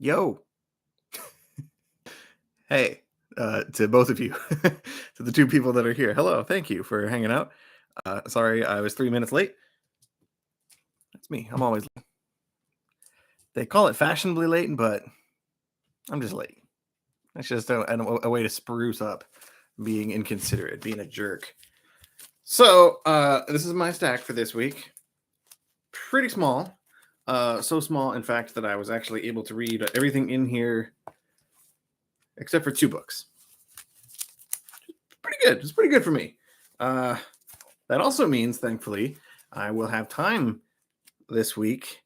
Yo, hey, to both of you, to the two people that are here. Hello, thank you for hanging out. Sorry, I was 3 minutes late. That's me. I'm always late. They call it fashionably late, but I'm just late. That's just a way to spruce up being inconsiderate, being a jerk. So, this is my stack for this week. Pretty small. So small, in fact, that I was actually able to read everything in here except for 2 books. Pretty good. It's pretty good for me. That also means, thankfully, I will have time this week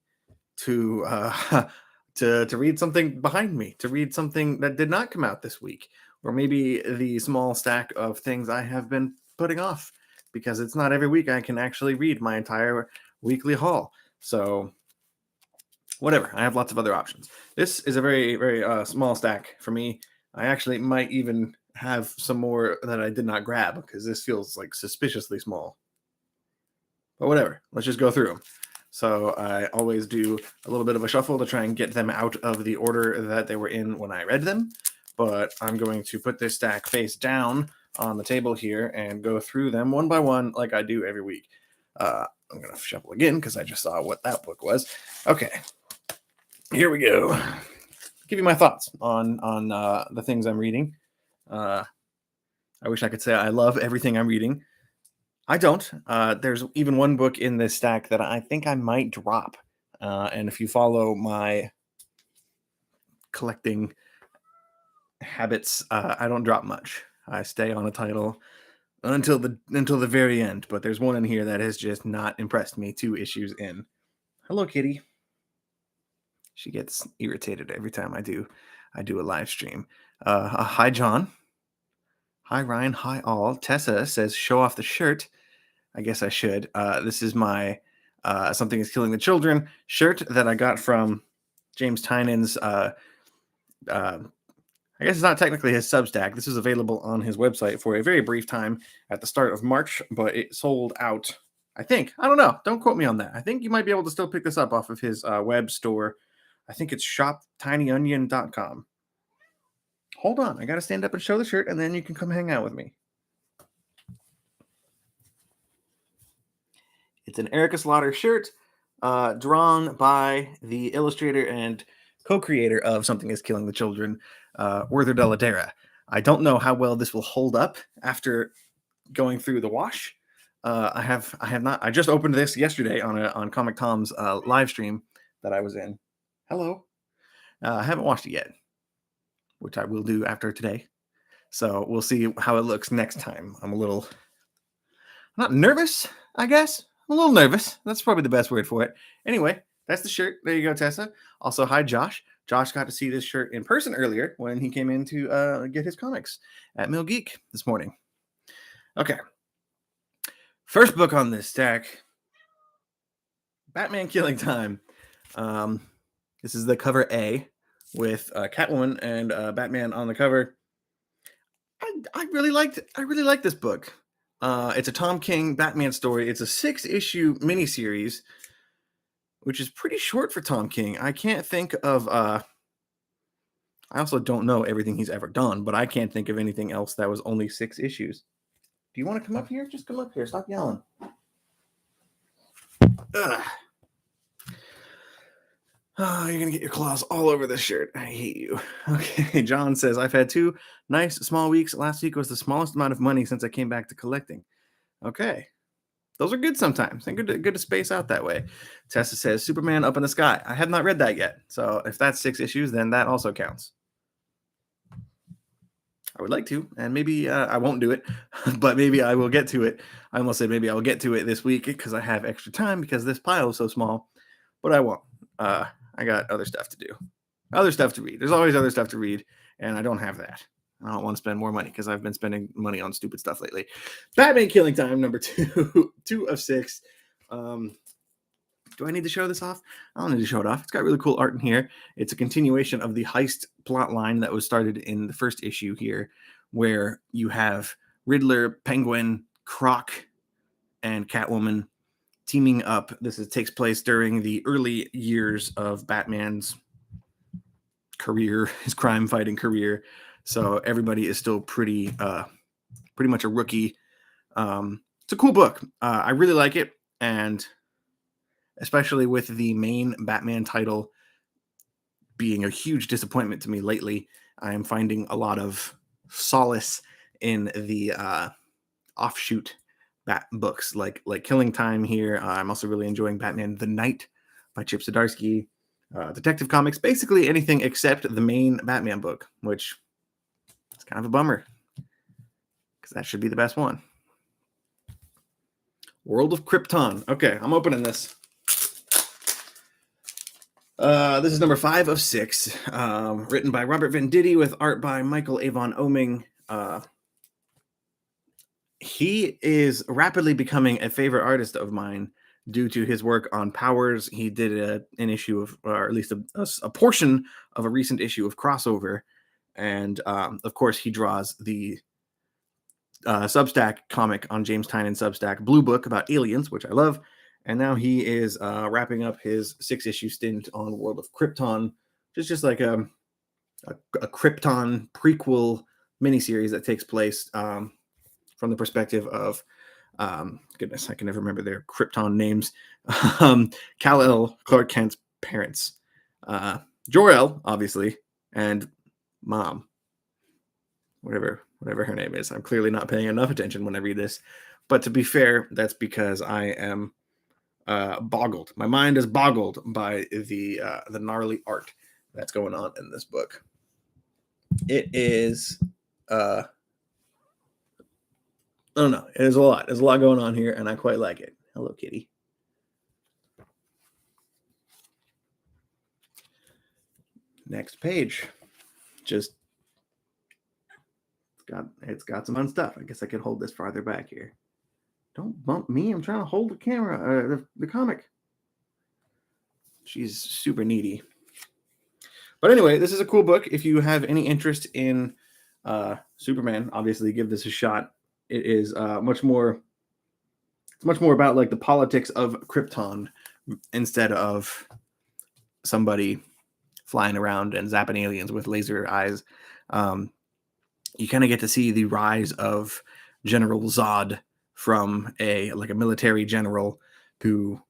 to to read something behind me, to read something that did not come out this week, or maybe the small stack of things I have been putting off, because it's not every week I can actually read my entire weekly haul. So whatever, I have lots of other options. This is a very, very small stack for me. I actually might even have some more that I did not grab because this feels like suspiciously small. But whatever, let's just go through them. So I always do a little bit of a shuffle to try and get them out of the order that they were in when I read them. But I'm going to put this stack face down on the table here and go through them one by one like I do every week. I'm going to shuffle again because I just saw what that book was. Okay, here we go. Give you my thoughts on the things I'm reading. I wish I could say I love everything I'm reading. I don't. There's even one book in this stack that I think I might drop. And if you follow my collecting habits, I don't drop much. I stay on a title until the very end. But there's one in here that has just not impressed me 2 issues in. Hello, Kitty. She gets irritated every time I do a live stream. Hi, John. Hi, Ryan. Hi, all. Tessa says, show off the shirt. I guess I should. This is my Something is Killing the Children shirt that I got from James Tynan's. I guess it's not technically his Substack. This is available on his website for a very brief time at the start of March, but it sold out, I think. I don't know. Don't quote me on that. I think you might be able to still pick this up off of his web store. I think it's shoptinyonion.com. Hold on. I got to stand up and show the shirt, and then you can come hang out with me. It's an Erica Slaughter shirt drawn by the illustrator and co-creator of Something is Killing the Children, Werther Dell'Edera. I don't know how well this will hold up after going through the wash. I have not. I just opened this yesterday on Comic Tom's live stream that I was in. Hello. I haven't washed it yet, which I will do after today. So we'll see how it looks next time. I'm not nervous, I guess. I'm a little nervous. That's probably the best word for it. Anyway, that's the shirt. There you go, Tessa. Also, hi, Josh. Josh got to see this shirt in person earlier when he came in to get his comics at Mill Geek this morning. Okay. First book on this stack, Batman Killing Time. This is the cover A with Catwoman and Batman on the cover. I really liked this book. It's a Tom King Batman story. It's a 6-issue miniseries, which is pretty short for Tom King. I can't think of. I also don't know everything he's ever done, but I can't think of anything else that was only 6 issues. Do you want to come up here? Just come up here. Stop yelling. Ugh. Oh, you're going to get your claws all over this shirt. I hate you. Okay, John says, I've had 2 nice small weeks. Last week was the smallest amount of money since I came back to collecting. Okay. Those are good sometimes. And good to space out that way. Tessa says, Superman Up in the Sky. I have not read that yet. So if that's 6 issues, then that also counts. I would like to, and maybe I won't do it, but maybe I will get to it. I almost said maybe I will get to it this week because I have extra time because this pile is so small, but I won't. I got other stuff to do, other stuff to read. There's always other stuff to read, and I don't have that. I don't want to spend more money because I've been spending money on stupid stuff lately. Batman Killing Time, number 2, 2 of 6. Do I need to show this off? I don't need to show it off. It's got really cool art in here. It's a continuation of the heist plot line that was started in the first issue here, where you have Riddler, Penguin, Croc, and Catwoman teaming up. Takes place during the early years of Batman's career, his crime fighting career. So everybody is still pretty much a rookie. It's a cool book. I really like it, and especially with the main Batman title being a huge disappointment to me lately, I am finding a lot of solace in the offshoot Bat books like Killing Time here. I'm also really enjoying Batman the Knight by Chip Zdarsky. Detective Comics, basically anything except the main Batman book, which is kind of a bummer because that should be the best one. World of Krypton. Okay, I'm opening this. This is number 5 of 6, written by Robert Venditti with art by Michael Avon Oeming. He is rapidly becoming a favorite artist of mine due to his work on Powers. He did an issue of, or at least a portion of a recent issue of Crossover. And of course, he draws the Substack comic on James Tynion Substack, Blue Book, about aliens, which I love. And now he is wrapping up his 6-issue stint on World of Krypton, which is just like a Krypton prequel miniseries that takes place from the perspective of, goodness, I can never remember their Krypton names, Kal-El, Clark Kent's parents, Jor-El, obviously, and Mom, whatever her name is. I'm clearly not paying enough attention when I read this, but to be fair, that's because I am boggled. My mind is boggled by the gnarly art that's going on in this book. It is I don't know. There's a lot. There's a lot going on here, and I quite like it. Hello, kitty. Next page. Just it's got some fun stuff. I guess I could hold this farther back here. Don't bump me. I'm trying to hold the camera, the comic. She's super needy. But anyway, this is a cool book. If you have any interest in Superman, obviously give this a shot. It is much more about like the politics of Krypton instead of somebody flying around and zapping aliens with laser eyes. You kind of get to see the rise of General Zod from a military general to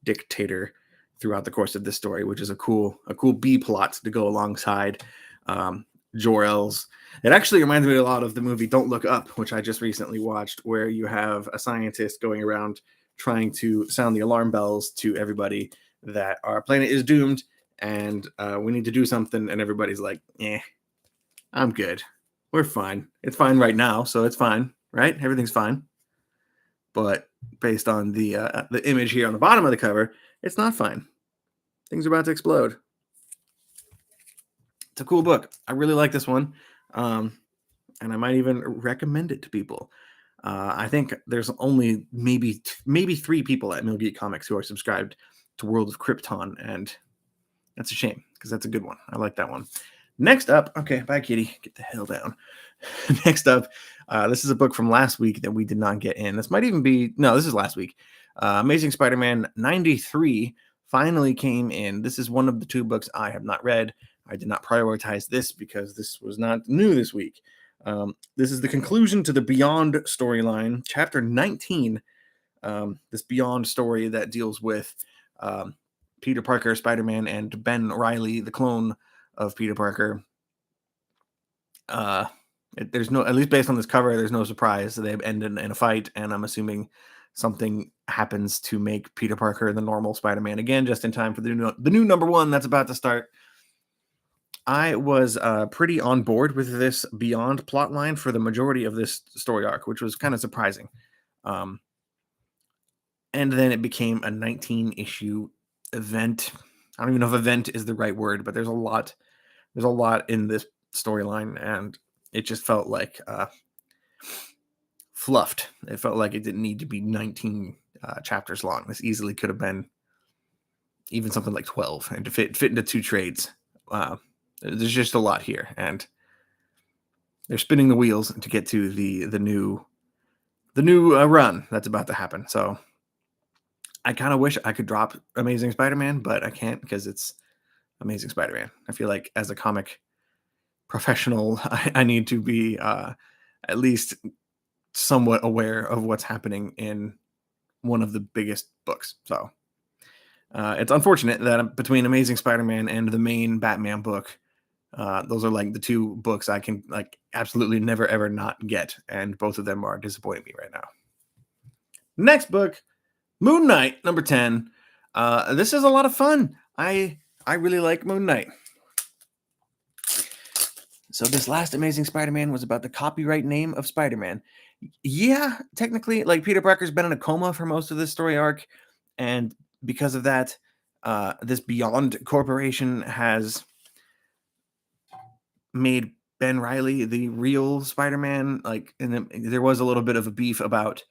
dictator throughout the course of this story, which is a cool B plot to go alongside Jor-El's. It actually reminds me a lot of the movie Don't Look Up, which I just recently watched, where you have a scientist going around trying to sound the alarm bells to everybody that our planet is doomed and we need to do something, and everybody's like, I'm good. We're fine. It's fine right now, so it's fine, right? Everything's fine. But based on the image here on the bottom of the cover, it's not fine. Things are about to explode. It's a cool book. I really like this one. And I might even recommend it to people. I think there's only maybe 3 people at Mill Geek Comics who are subscribed to World of Krypton, and that's a shame because that's a good one. I like that one. Next up, okay, bye kitty, get the hell down. Next up, this is a book from last week that we did not get in. This might even be, no, this is last week. Amazing Spider-Man 93 finally came in. This is one of the 2 books I have not read. I did not prioritize this because this was not new this week. This is the conclusion to the Beyond storyline, chapter 19. This Beyond story that deals with Peter Parker, Spider-Man, and Ben Reilly, the clone of Peter Parker. There's no, at least based on this cover, there's no surprise. They end in a fight, and I'm assuming something happens to make Peter Parker the normal Spider-Man again, just in time for the new number 1 that's about to start. I was pretty on board with this Beyond plotline for the majority of this story arc, which was kind of surprising. And then it became a 19-issue event. I don't even know if event is the right word, but there's a lot in this storyline, and it just felt like fluffed. It felt like it didn't need to be 19 chapters long. This easily could have been even something like 12, and to fit into 2 trades. There's just a lot here, and they're spinning the wheels to get to the new run that's about to happen. So I kind of wish I could drop Amazing Spider-Man, but I can't because it's Amazing Spider-Man. I feel like as a comic professional, I need to be at least somewhat aware of what's happening in one of the biggest books. So it's unfortunate that between Amazing Spider-Man and the main Batman book, those are like the two books I can like absolutely never ever not get, and both of them are disappointing me right now. Next book, Moon Knight, number 10. This is a lot of fun. I really like Moon Knight. So this last Amazing Spider-Man was about the copyright name of Spider-Man. Yeah, technically, like Peter Parker's been in a coma for most of this story arc, and because of that, this Beyond Corporation has made Ben Reilly the real Spider-Man. Like, and there was a little bit of a beef about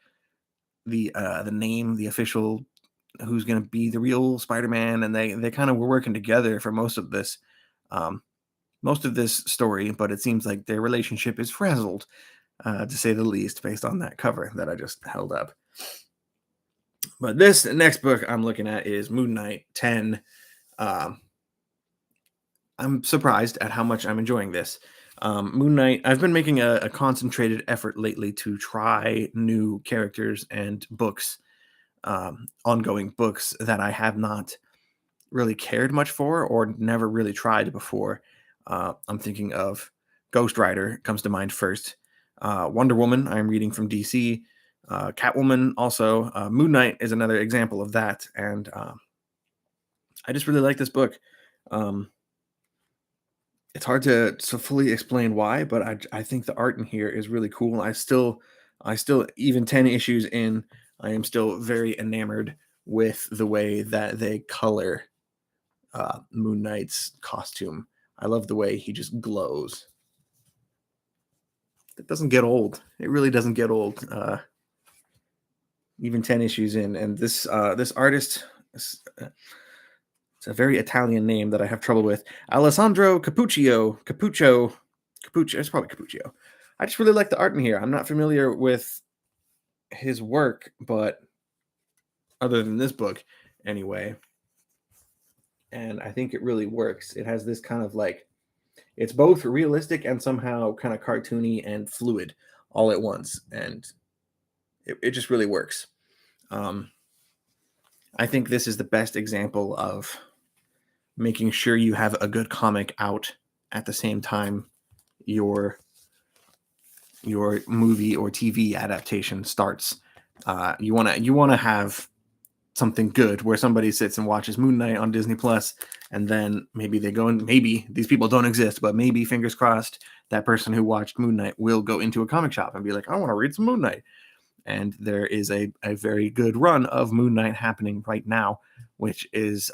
the name, the official, who's going to be the real Spider-Man, and they kind of were working together for most of this story, but it seems like their relationship is frazzled, to say the least, based on that cover that I just held up. But this next book I'm looking at is Moon Knight 10. I'm surprised at how much I'm enjoying this. Moon Knight, I've been making a concentrated effort lately to try new characters and books, ongoing books that I have not really cared much for or never really tried before. I'm thinking of Ghost Rider comes to mind first. Wonder Woman, I'm reading from DC. Catwoman also. Moon Knight is another example of that. And I just really like this book. It's hard to fully explain why, but I think the art in here is really cool. I still, even 10 issues in, I am still very enamored with the way that they color Moon Knight's costume. I love the way he just glows. It doesn't get old. It really doesn't get old. Even 10 issues in, and this artist, it's a very Italian name that I have trouble with. Alessandro Capuccio. It's probably Capuccio. I just really like the art in here. I'm not familiar with his work, but other than this book, anyway. And I think it really works. It has this kind of like, it's both realistic and somehow kind of cartoony and fluid all at once. And it just really works. I think this is the best example of making sure you have a good comic out at the same time your movie or TV adaptation starts. You want to have something good where somebody sits and watches Moon Knight on Disney Plus, and then maybe they go and maybe these people don't exist, but maybe, fingers crossed, that person who watched Moon Knight will go into a comic shop and be like, I want to read some Moon Knight. And there is a very good run of Moon Knight happening right now, which is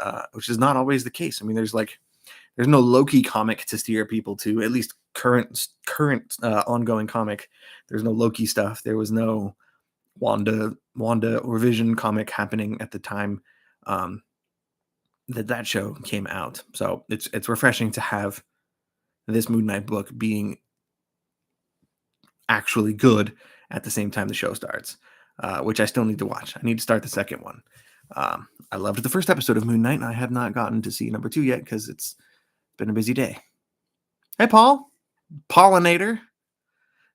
not always the case. I mean, there's no Loki comic to steer people to, at least current ongoing comic. There's no Loki stuff. There was no Wanda or Vision comic happening at the time that show came out. So it's refreshing to have this Moon Knight book being actually good at the same time the show starts, which I still need to watch. I need to start the second one. I loved the first episode of Moon Knight, and I have not gotten to see number 2 yet because it's been a busy day. Hey, Paul. Pollinator.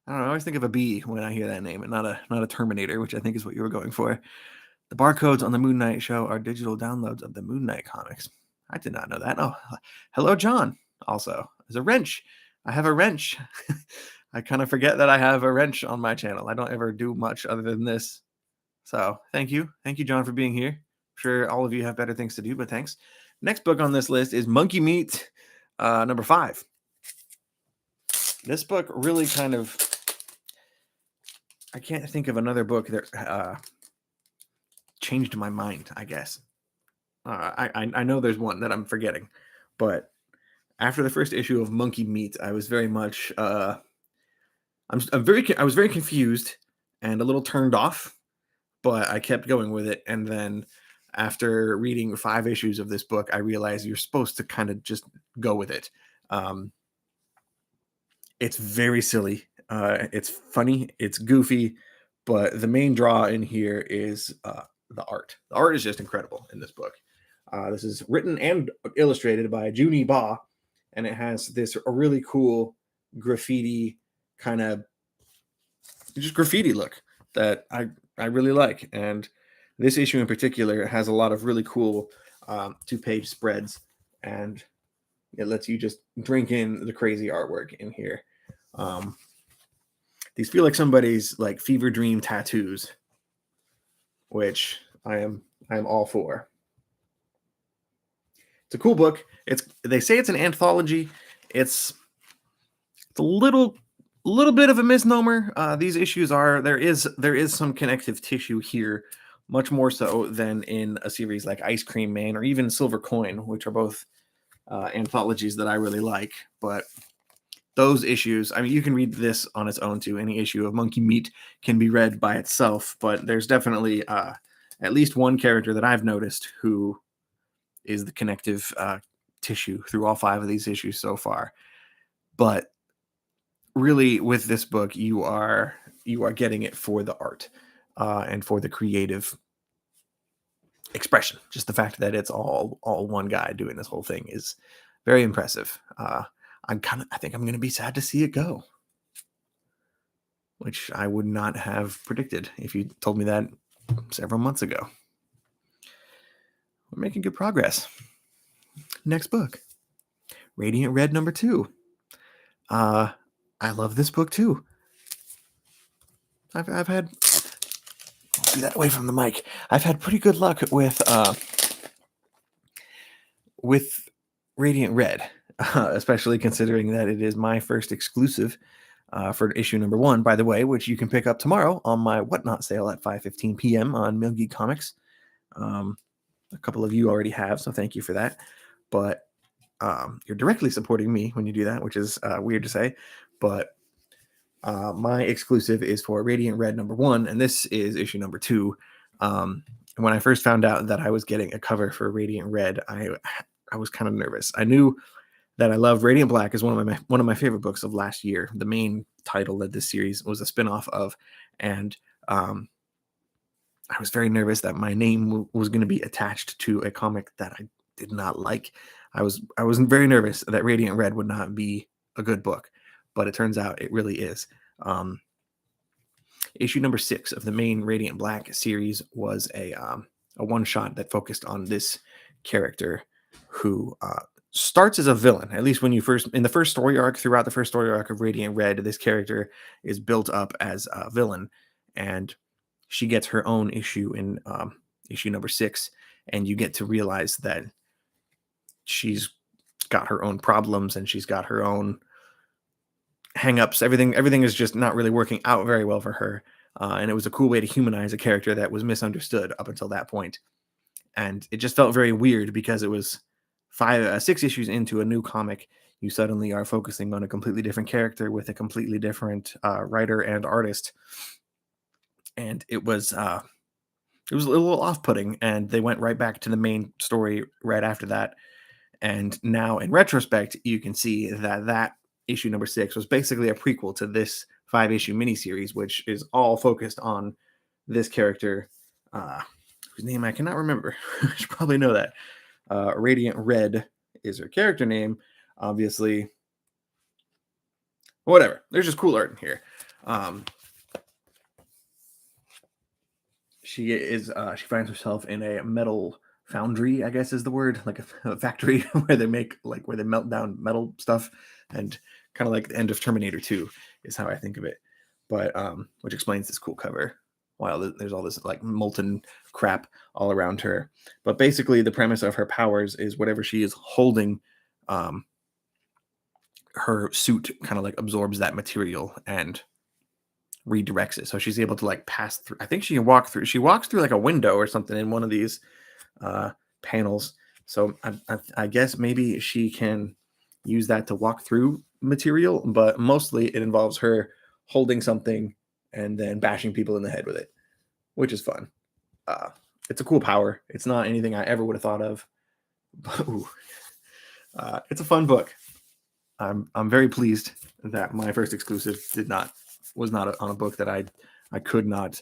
I don't know. I always think of a bee when I hear that name, and not a Terminator, which I think is what you were going for. The barcodes on the Moon Knight show are digital downloads of the Moon Knight comics. I did not know that. Oh, hello, John. Also, there's a wrench. I have a wrench. I kind of forget that I have a wrench on my channel. I don't ever do much other than this. So thank you. Thank you, John, for being here. I'm sure all of you have better things to do, but thanks. Next book on this list is Monkey Meat, number 5. This book really kind of, I can't think of another book that changed my mind, I guess. I know there's one that I'm forgetting, but after the first issue of Monkey Meat, I was very much, I was very confused and a little turned off, but I kept going with it. And then after reading 5 issues of this book, I realized you're supposed to kind of just go with it. It's very silly. It's funny. It's goofy. But the main draw in here is the art. The art is just incredible in this book. This is written and illustrated by Junie Ba, and it has this a really cool graffiti kind of just graffiti look that I really like. And this issue in particular has a lot of really cool 2-page spreads, and it lets you just drink in the crazy artwork in here. These feel like somebody's like fever dream tattoos, which I am all for. It's a cool book. They say it's an anthology. It's a little bit of a misnomer. These issues are there is some connective tissue here, much more so than in a series like Ice Cream Man or even Silver Coin, which are both anthologies that I really like. But those issues, I mean, you can read this on its own too. Any issue of Monkey Meat can be read by itself, but there's definitely at least one character that I've noticed who is the connective tissue through all 5 of these issues so far. But really, with this book, you are getting it for the art and for the creative expression. Just the fact that it's all one guy doing this whole thing is very impressive. I think I'm going to be sad to see it go, which I would not have predicted if you told me that several months ago. We're making good progress. Next book, Radiant Red #2. I love this book too. I've had, I'll do that away from the mic. I've had pretty good luck with Radiant Red, especially considering that it is my first exclusive for issue #1, by the way, which you can pick up tomorrow on my Whatnot sale at 5:15 p.m. on Mill Geek Comics. A couple of you already have, so thank you for that. But you're directly supporting me when you do that, which is weird to say. But my exclusive is for Radiant Red #1, and this is issue #2. When I first found out that I was getting a cover for Radiant Red, I was kind of nervous. I knew that I love Radiant Black is one of my favorite books of last year. The main title that this series was a spinoff of, and I was very nervous that my name was going to be attached to a comic that I did not like. I was very nervous that Radiant Red would not be a good book, but it turns out it really is. Issue #6 of the main Radiant Black series was a one-shot that focused on this character who starts as a villain. At least in the first story arc, throughout the first story arc of Radiant Red, this character is built up as a villain, and she gets her own issue in issue #6, and you get to realize that she's got her own problems and she's got her own hang-ups. Everything is just not really working out very well for her, and it was a cool way to humanize a character that was misunderstood up until that point. And it just felt very weird because it was 6 issues into a new comic. You suddenly are focusing on a completely different character with a completely different writer and artist, and it was a little off-putting. And they went right back to the main story right after that. And now, in retrospect, you can see that issue #6 was basically a prequel to this 5-issue miniseries, which is all focused on this character, whose name I cannot remember. I should probably know that. Radiant Red is her character name, obviously. Whatever. There's just cool art in here. She finds herself in a metal foundry, I guess is the word, like a factory where they melt down metal stuff, and kind of like the end of Terminator 2 is how I think of it. But which explains this cool cover. While there's all this like molten crap all around her. But basically the premise of her powers is whatever she is holding, her suit kind of like absorbs that material and redirects it. So she's able to like pass through. I think she walks through like a window or something in one of these panels. So I guess maybe she can use that to walk through material, but mostly it involves her holding something and then bashing people in the head with it, which is fun. It's a cool power. It's not anything I ever would have thought of. But, it's a fun book. I'm very pleased that my first exclusive was not on a book that I could not.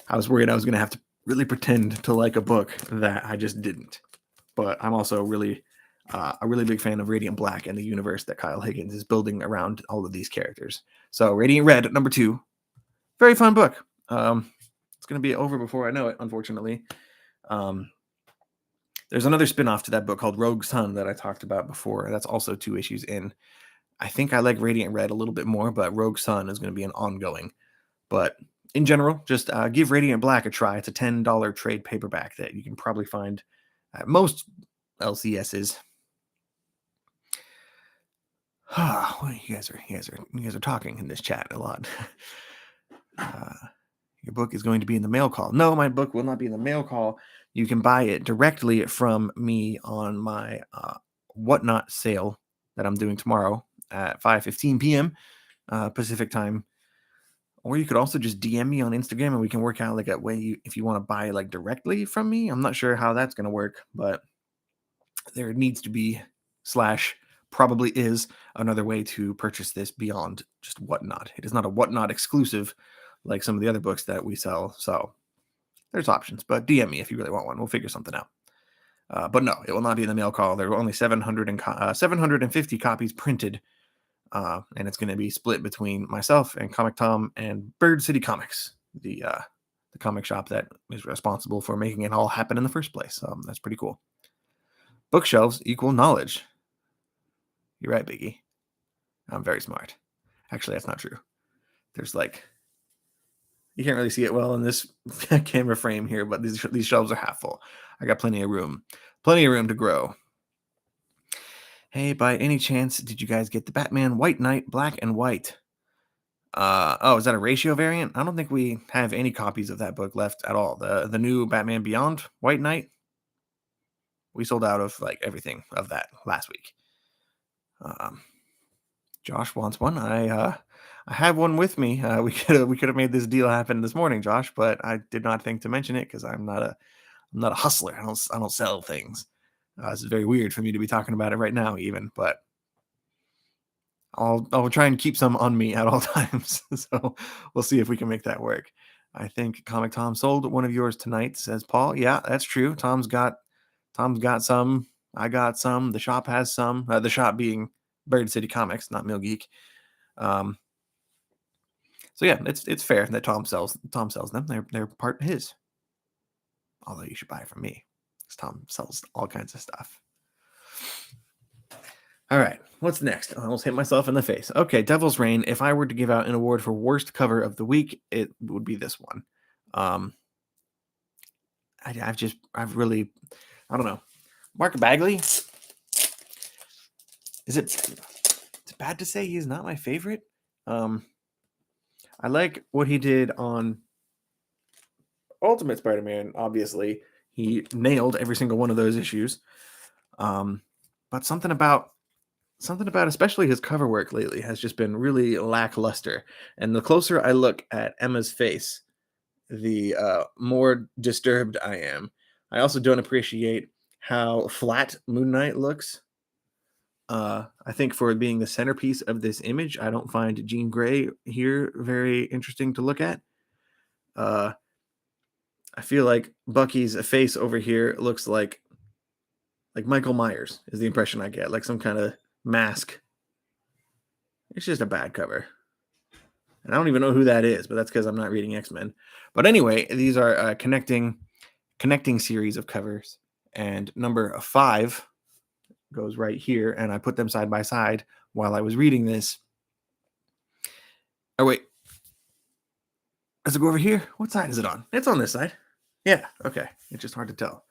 I was worried I was going to have to really pretend to like a book that I just didn't. But I'm also really a really big fan of Radiant Black and the universe that Kyle Higgins is building around all of these characters. So Radiant Red, number 2, very fun book. It's going to be over before I know it, unfortunately. There's another spin-off to that book called Rogue Sun that I talked about before. That's also 2 issues in. I think I like Radiant Red a little bit more, but Rogue Sun is going to be an ongoing. But in general, just give Radiant Black a try. It's a $10 trade paperback that you can probably find at most LCSs. Well, you guys are talking in this chat a lot. Your book is going to be in the mail call. No, my book will not be in the mail call. You can buy it directly from me on my Whatnot sale that I'm doing tomorrow at 5:15 p.m. Pacific time. Or you could also just DM me on Instagram and we can work out like a way if you want to buy like directly from me. I'm not sure how that's going to work, but there needs to be / probably is another way to purchase this beyond just Whatnot. It is not a Whatnot exclusive like some of the other books that we sell. So there's options, but DM me if you really want one. We'll figure something out. But no, it will not be in the mail call. There are only 750 copies printed, and it's going to be split between myself and Comic Tom and Bird City Comics, the comic shop that is responsible for making it all happen in the first place. So that's pretty cool. Bookshelves equal knowledge. You're right, Biggie. I'm very smart. Actually, that's not true. There's you can't really see it well in this camera frame here, but these shelves are half full. I got plenty of room to grow. Hey, by any chance, did you guys get the Batman White Knight Black and White? Is that a ratio variant? I don't think we have any copies of that book left at all. The new Batman Beyond White Knight, we sold out of everything of that last week. Josh wants one. I have one with me. We could have made this deal happen this morning, Josh, but I did not think to mention it because I'm not a hustler. I don't sell things. This is very weird for me to be talking about it right now, even. But I'll try and keep some on me at all times. So we'll see if we can make that work. I think Comic Tom sold one of yours tonight, says Paul. Yeah, that's true. Tom's got some. I got some. The shop has some. The shop being Bird City Comics, not Mill Geek. So yeah, it's fair that Tom sells them. They're part of his. Although you should buy it from me, because Tom sells all kinds of stuff. All right, what's next? I almost hit myself in the face. Okay, Devil's Reign. If I were to give out an award for worst cover of the week, it would be this one. I've really, I don't know. Mark Bagley. It's bad to say he's not my favorite. I like what he did on Ultimate Spider-Man. Obviously, he nailed every single one of those issues. But something about especially his cover work lately has just been really lackluster. And the closer I look at Emma's face, the more disturbed I am. I also don't appreciate how flat Moon Knight looks. I think for being the centerpiece of this image, I don't find Jean Grey here very interesting to look at. I feel like Bucky's face over here looks like Michael Myers is the impression I get, like some kind of mask. It's just a bad cover. And I don't even know who that is, but that's because I'm not reading X-Men. But anyway, these are connecting series of covers. And number 5 goes right here, and I put them side by side while I was reading this. Oh, wait. Does it go over here? What side is it on? It's on this side. Yeah, okay. It's just hard to tell.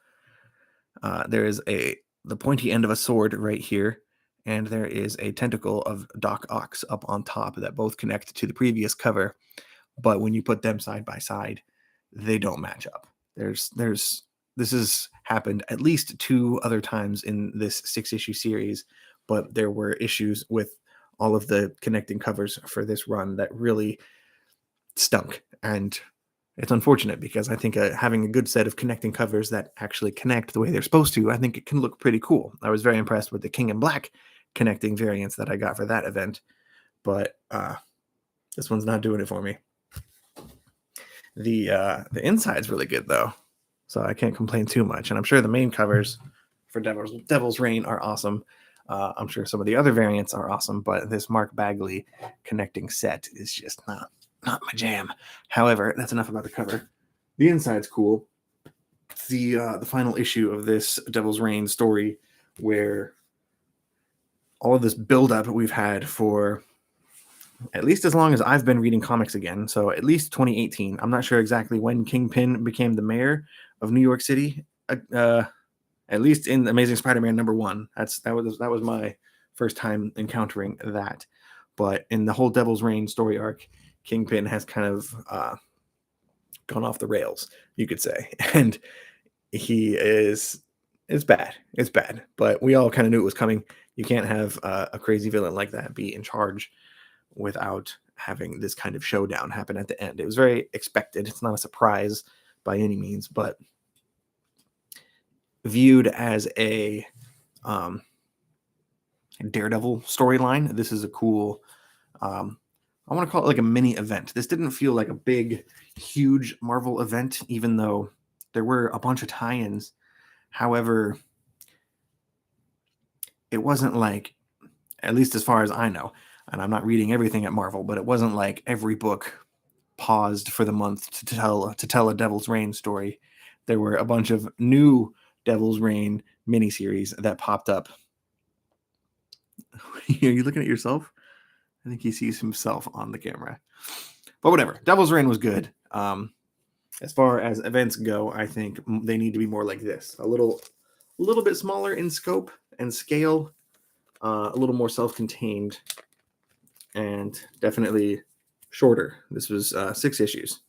There is the pointy end of a sword right here, and there is a tentacle of Doc Ock up on top that both connect to the previous cover. But when you put them side by side, they don't match up. This has happened at least 2 other times in this 6-issue series, but there were issues with all of the connecting covers for this run that really stunk. And it's unfortunate because I think having a good set of connecting covers that actually connect the way they're supposed to, I think it can look pretty cool. I was very impressed with the King in Black connecting variants that I got for that event, but this one's not doing it for me. The inside's really good though. so I can't complain too much. And I'm sure the main covers for Devil's Reign are awesome. I'm sure some of the other variants are awesome, but this Mark Bagley connecting set is just not my jam. However, that's enough about the cover. The inside's cool. The final issue of this Devil's Reign story, where all of this buildup we've had for at least as long as I've been reading comics again, so at least 2018. I'm not sure exactly when Kingpin became the mayor of New York City. At least in Amazing Spider-Man #1. That was my first time encountering that. But in the whole Devil's Reign story arc, Kingpin has kind of gone off the rails, you could say, and it's bad. It's bad, but we all kind of knew it was coming. You can't have a crazy villain like that be in charge without having this kind of showdown happen at the end. It was very expected. It's not a surprise by any means, but viewed as a Daredevil storyline, this is a cool, I want to call it like a mini event. This didn't feel like a big, huge Marvel event, even though there were a bunch of tie-ins. However, it wasn't like, at least as far as I know, and I'm not reading everything at Marvel, but it wasn't like every book paused for the month to tell a Devil's Reign story. There were a bunch of new Devil's Reign miniseries that popped up. Are you looking at yourself? I think he sees himself on the camera. But whatever. Devil's Reign was good. As far as events go, I think they need to be more like this. A little bit smaller in scope and scale. A little more self-contained. And definitely shorter. This was 6 issues.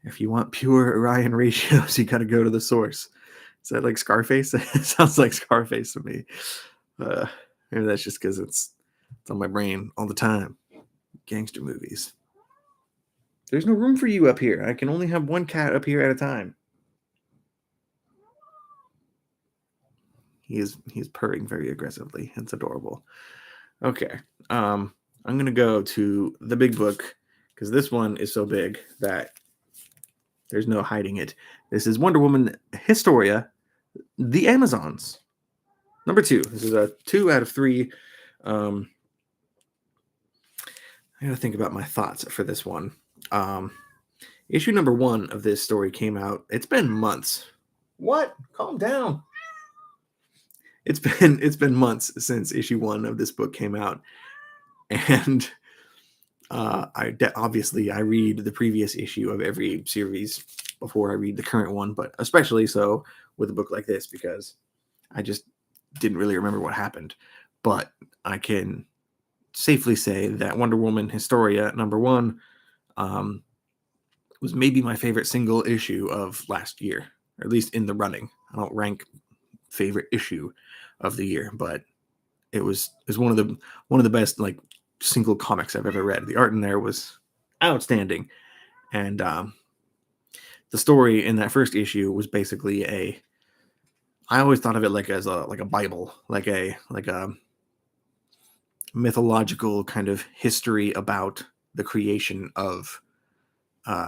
If you want pure Orion ratios, you got to go to the source. Is that like Scarface? It sounds like Scarface to me. Maybe that's just because it's on my brain all the time. Gangster movies. There's no room for you up here. I can only have one cat up here at a time. He's purring very aggressively. It's adorable. Okay. I'm going to go to the big book because this one is so big that there's no hiding it. This is Wonder Woman Historia, The Amazons. #2. This is a 2 out of 3. I gotta think about my thoughts for this one. Issue #1 of this story came out. It's been months. What? Calm down. It's been months since issue 1 of this book came out, and obviously I read the previous issue of every series before I read the current one, but especially so with a book like this because I just didn't really remember what happened. But I can safely say that Wonder Woman Historia #1 was maybe my favorite single issue of last year, or at least in the running. I don't rank favorite issue of the year, but it was one of the best like single comics I've ever read. The art in there was outstanding, and the story in that first issue was basically I always thought of it like as a Bible, like a mythological kind of history about the creation of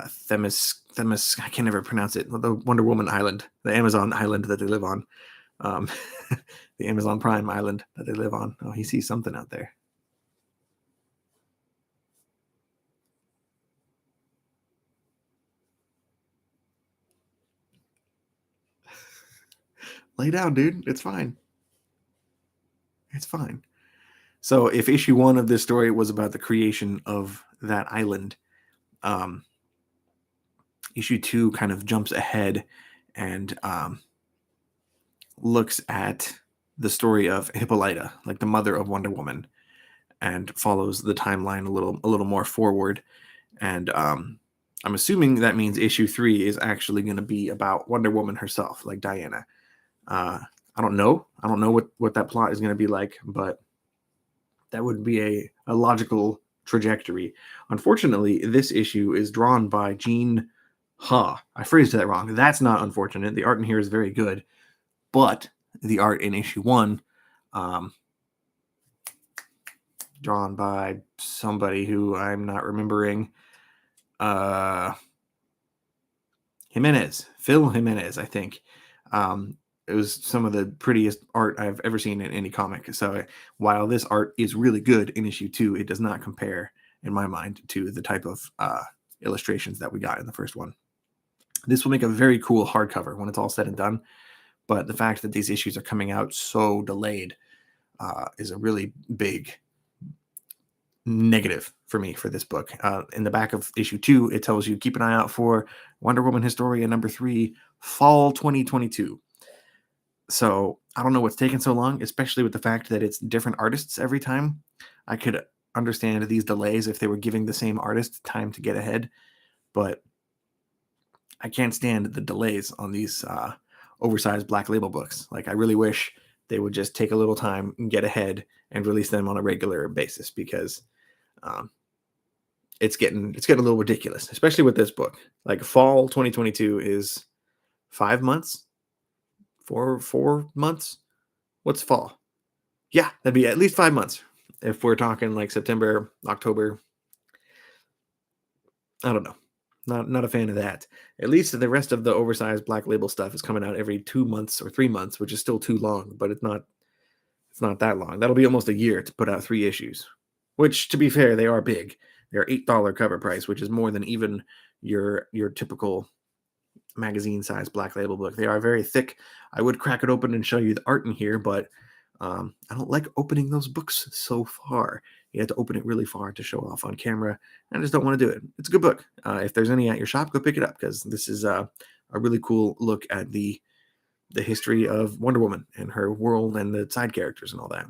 Themis. I can never pronounce it. The Wonder Woman island, the Amazon island that they live on, the Amazon Prime island that they live on. Oh, he sees something out there. Lay down, dude. It's fine. It's fine. So if issue 1 of this story was about the creation of that island, issue 2 kind of jumps ahead and looks at the story of Hippolyta, like the mother of Wonder Woman, and follows the timeline a little more forward. And I'm assuming that means issue 3 is actually going to be about Wonder Woman herself, like Diana. I don't know what that plot is going to be like, but that would be a logical trajectory. Unfortunately, this issue is drawn by Jean Ha. I phrased that wrong. That's not unfortunate. The art in here is very good, but the art in issue 1, drawn by somebody who I'm not remembering. Phil Jimenez, I think. It was some of the prettiest art I've ever seen in any comic. So while this art is really good in issue 2, it does not compare, in my mind, to the type of illustrations that we got in the first one. This will make a very cool hardcover when it's all said and done. But the fact that these issues are coming out so delayed is a really big negative for me for this book. In the back of issue 2, it tells you keep an eye out for Wonder Woman Historia #3, fall 2022. So I don't know what's taking so long, especially with the fact that it's different artists every time. I could understand these delays if they were giving the same artist time to get ahead, but I can't stand the delays on these oversized Black Label books. Like, I really wish they would just take a little time and get ahead and release them on a regular basis, because it's getting a little ridiculous, especially with this book. Like, fall 2022 is 5 months, 4 months. What's fall? Yeah, that'd be at least 5 months if we're talking like September, October. I don't know. Not a fan of that. At least the rest of the oversized Black Label stuff is coming out every 2 months or 3 months, which is still too long, but it's not that long. That'll be almost a year to put out 3 issues, which, to be fair, they are big. They're $8 cover price, which is more than even your typical magazine size Black Label book. They are very thick. I would crack it open and show you the art in here, but I don't like opening those books so far. You have to open it really far to show off on camera. I just don't want to do it. It's a good book. If there's any at your shop, go pick it up, because this is a really cool look at the history of Wonder Woman and her world and the side characters and all that.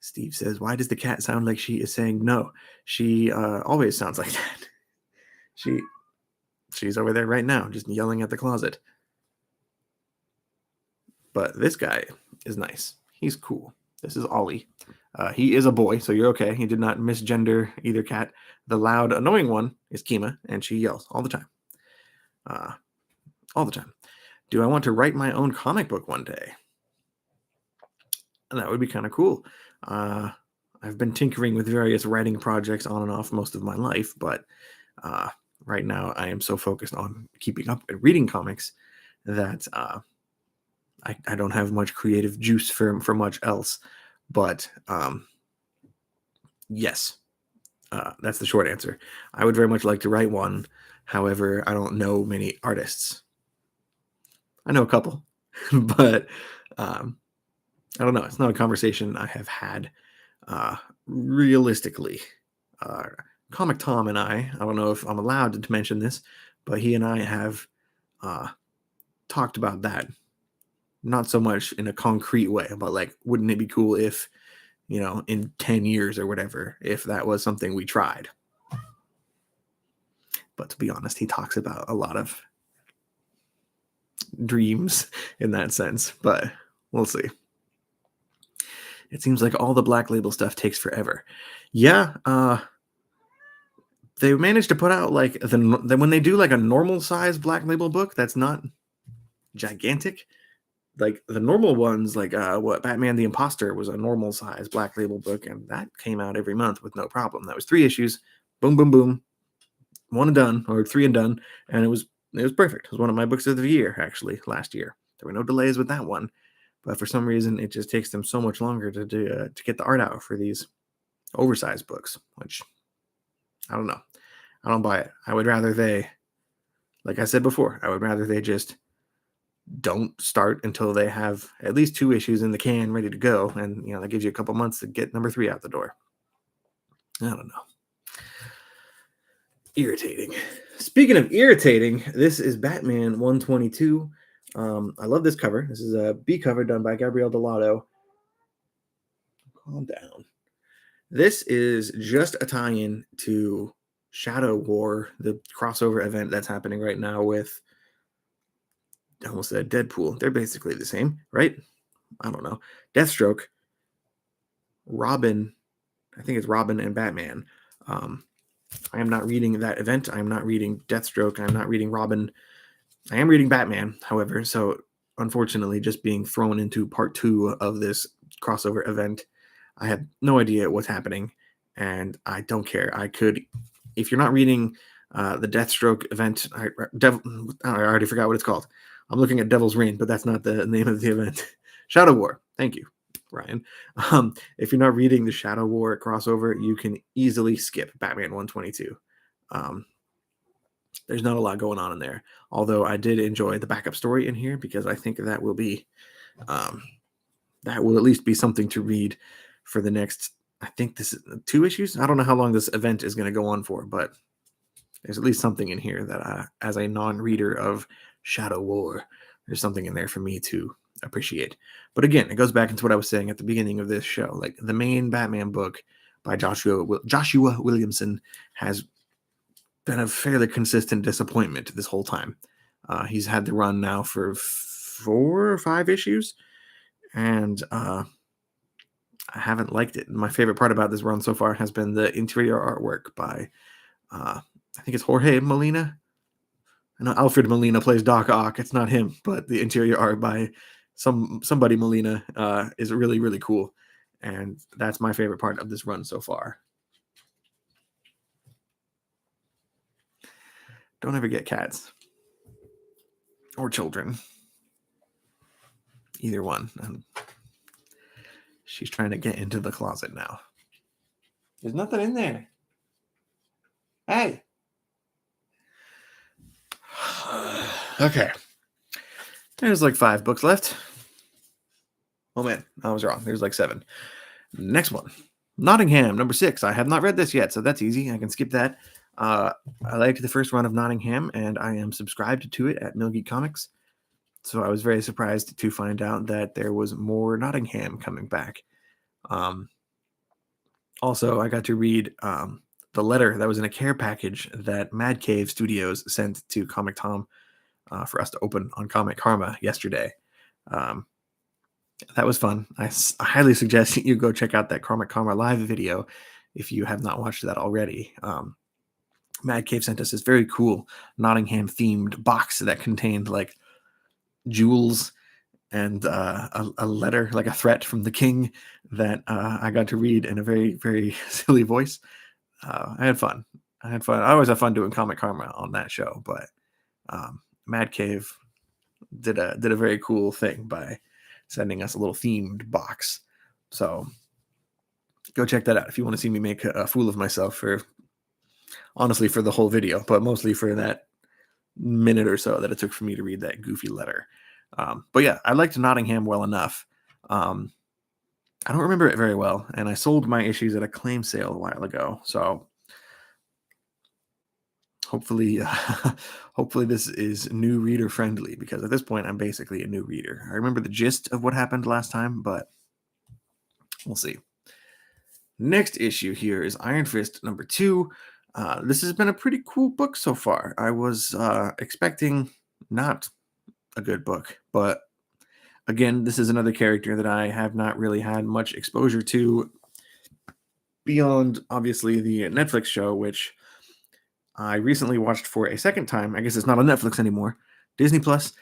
Steve says, why does the cat sound like she is saying no? She always sounds like that. She's over there right now, just yelling at the closet. But this guy is nice. He's cool. This is Ollie. He is a boy, so you're okay. He did not misgender either cat. The loud, annoying one is Kima, and she yells all the time. All the time. Do I want to write my own comic book one day? And that would be kind of cool. I've been tinkering with various writing projects on and off most of my life, but right now I am so focused on keeping up and reading comics that I don't have much creative juice for much else. But yes, that's the short answer. I would very much like to write one. However, I don't know many artists. I know a couple, but I don't know. It's not a conversation I have had realistically. Comic Tom and I don't know if I'm allowed to mention this, but he and I have talked about that. Not so much in a concrete way, but like, wouldn't it be cool if, in 10 years or whatever, if that was something we tried? But to be honest, he talks about a lot of dreams in that sense, but we'll see. It seems like all the Black Label stuff takes forever. Yeah, they managed to put out like when they do like a normal size Black Label book that's not gigantic. Like the normal ones, like what Batman the Imposter was a normal size Black Label book, and that came out every month with no problem. That was 3 issues, boom, boom, boom, 1 and done, or 3 and done, and it was perfect. It was one of my books of the year, actually, last year. There were no delays with that one, but for some reason, it just takes them so much longer to get the art out for these oversized books, which I don't know. I don't buy it. I would rather they, like I said before, I would rather they just don't start until they have at least 2 issues in the can ready to go, and that gives you a couple months to get #3 out the door. I don't know. Irritating. Speaking of irritating, this is Batman 122. I love this cover. This is a B cover done by Gabriel Delato. Calm down. This is just a tie-in to Shadow War, the crossover event that's happening right now with, I almost said Deadpool. They're basically the same, right? I don't know. Deathstroke, Robin, I think it's Robin and Batman. I am not reading that event. I am not reading Deathstroke. I'm not reading Robin. I am reading Batman, however. So unfortunately, just being thrown into part 2 of this crossover event, I have no idea what's happening, and I don't care. I could, if you're not reading the Deathstroke event. I already forgot what it's called. I'm looking at Devil's Reign, but that's not the name of the event. Shadow War. Thank you, Ryan. If you're not reading the Shadow War crossover, you can easily skip Batman 122. There's not a lot going on in there, although I did enjoy the backup story in here because I think that will be that will at least be something to read for the next, I think this is 2 issues. I don't know how long this event is going to go on for, but there's at least something in here that as a non-reader of Shadow War, there's something in there for me to appreciate. But again, it goes back into what I was saying at the beginning of this show. Like, the main Batman book by Joshua Williamson has been a fairly consistent disappointment this whole time. He's had the run now for 4 or 5 issues, and I haven't liked it. My favorite part about this run so far has been the interior artwork by I think it's Jorge Molina. I know Alfred Molina plays Doc Ock. It's not him, but the interior art by somebody Molina is really, really cool. And that's my favorite part of this run so far. Don't ever get cats. Or children. Either one. She's trying to get into the closet now. There's nothing in there. Hey. Okay. There's like 5 books left. Oh man, I was wrong. There's like 7. Next one. Nottingham, number 6. I have not read this yet, so that's easy. I can skip that. I liked the first run of Nottingham, and I am subscribed to it at Millgeek Comics. So I was very surprised to find out that there was more Nottingham coming back. Also, I got to read the letter that was in a care package that Mad Cave Studios sent to Comic Tom for us to open on Comic Karma yesterday. That was fun. I highly suggest you go check out that Comic Karma live video if you have not watched that already. Mad Cave sent us this very cool Nottingham themed box that contained like jewels and a letter, like a threat from the king that I got to read in a very, very silly voice. I had fun. I always have fun doing Comic Karma on that show, but Mad Cave did a very cool thing by sending us a little themed box. So go check that out if you want to see me make a fool of myself honestly for the whole video, but mostly for that minute or so that it took for me to read that goofy letter. But yeah, I liked Nottingham well enough. I don't remember it very well, and I sold my issues at a claim sale a while ago. So hopefully this is new reader friendly, because at this point I'm basically a new reader. I remember the gist of what happened last time, but we'll see. Next issue here is Iron Fist number 2. This has been a pretty cool book so far. I was expecting not a good book, but again, this is another character that I have not really had much exposure to beyond obviously the Netflix show, which I recently watched for a second time. I guess it's not on Netflix anymore. Disney Plus,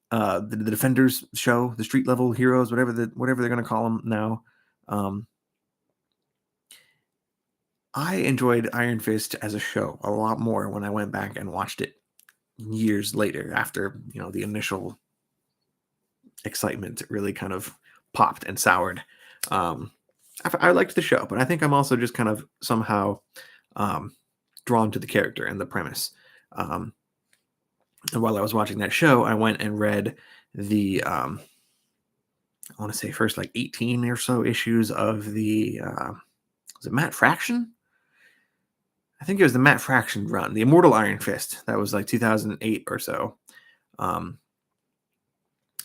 the Defenders show, the street level heroes, whatever they're going to call them now. I enjoyed Iron Fist as a show a lot more when I went back and watched it years later, after the initial excitement really kind of popped and soured. I liked the show, but I think I'm also just kind of somehow drawn to the character and the premise. And while I was watching that show, I went and read the I want to say first like 18 or so issues of the was it Matt Fraction? I think it was the Matt Fraction run, the Immortal Iron Fist. That was like 2008 or so. And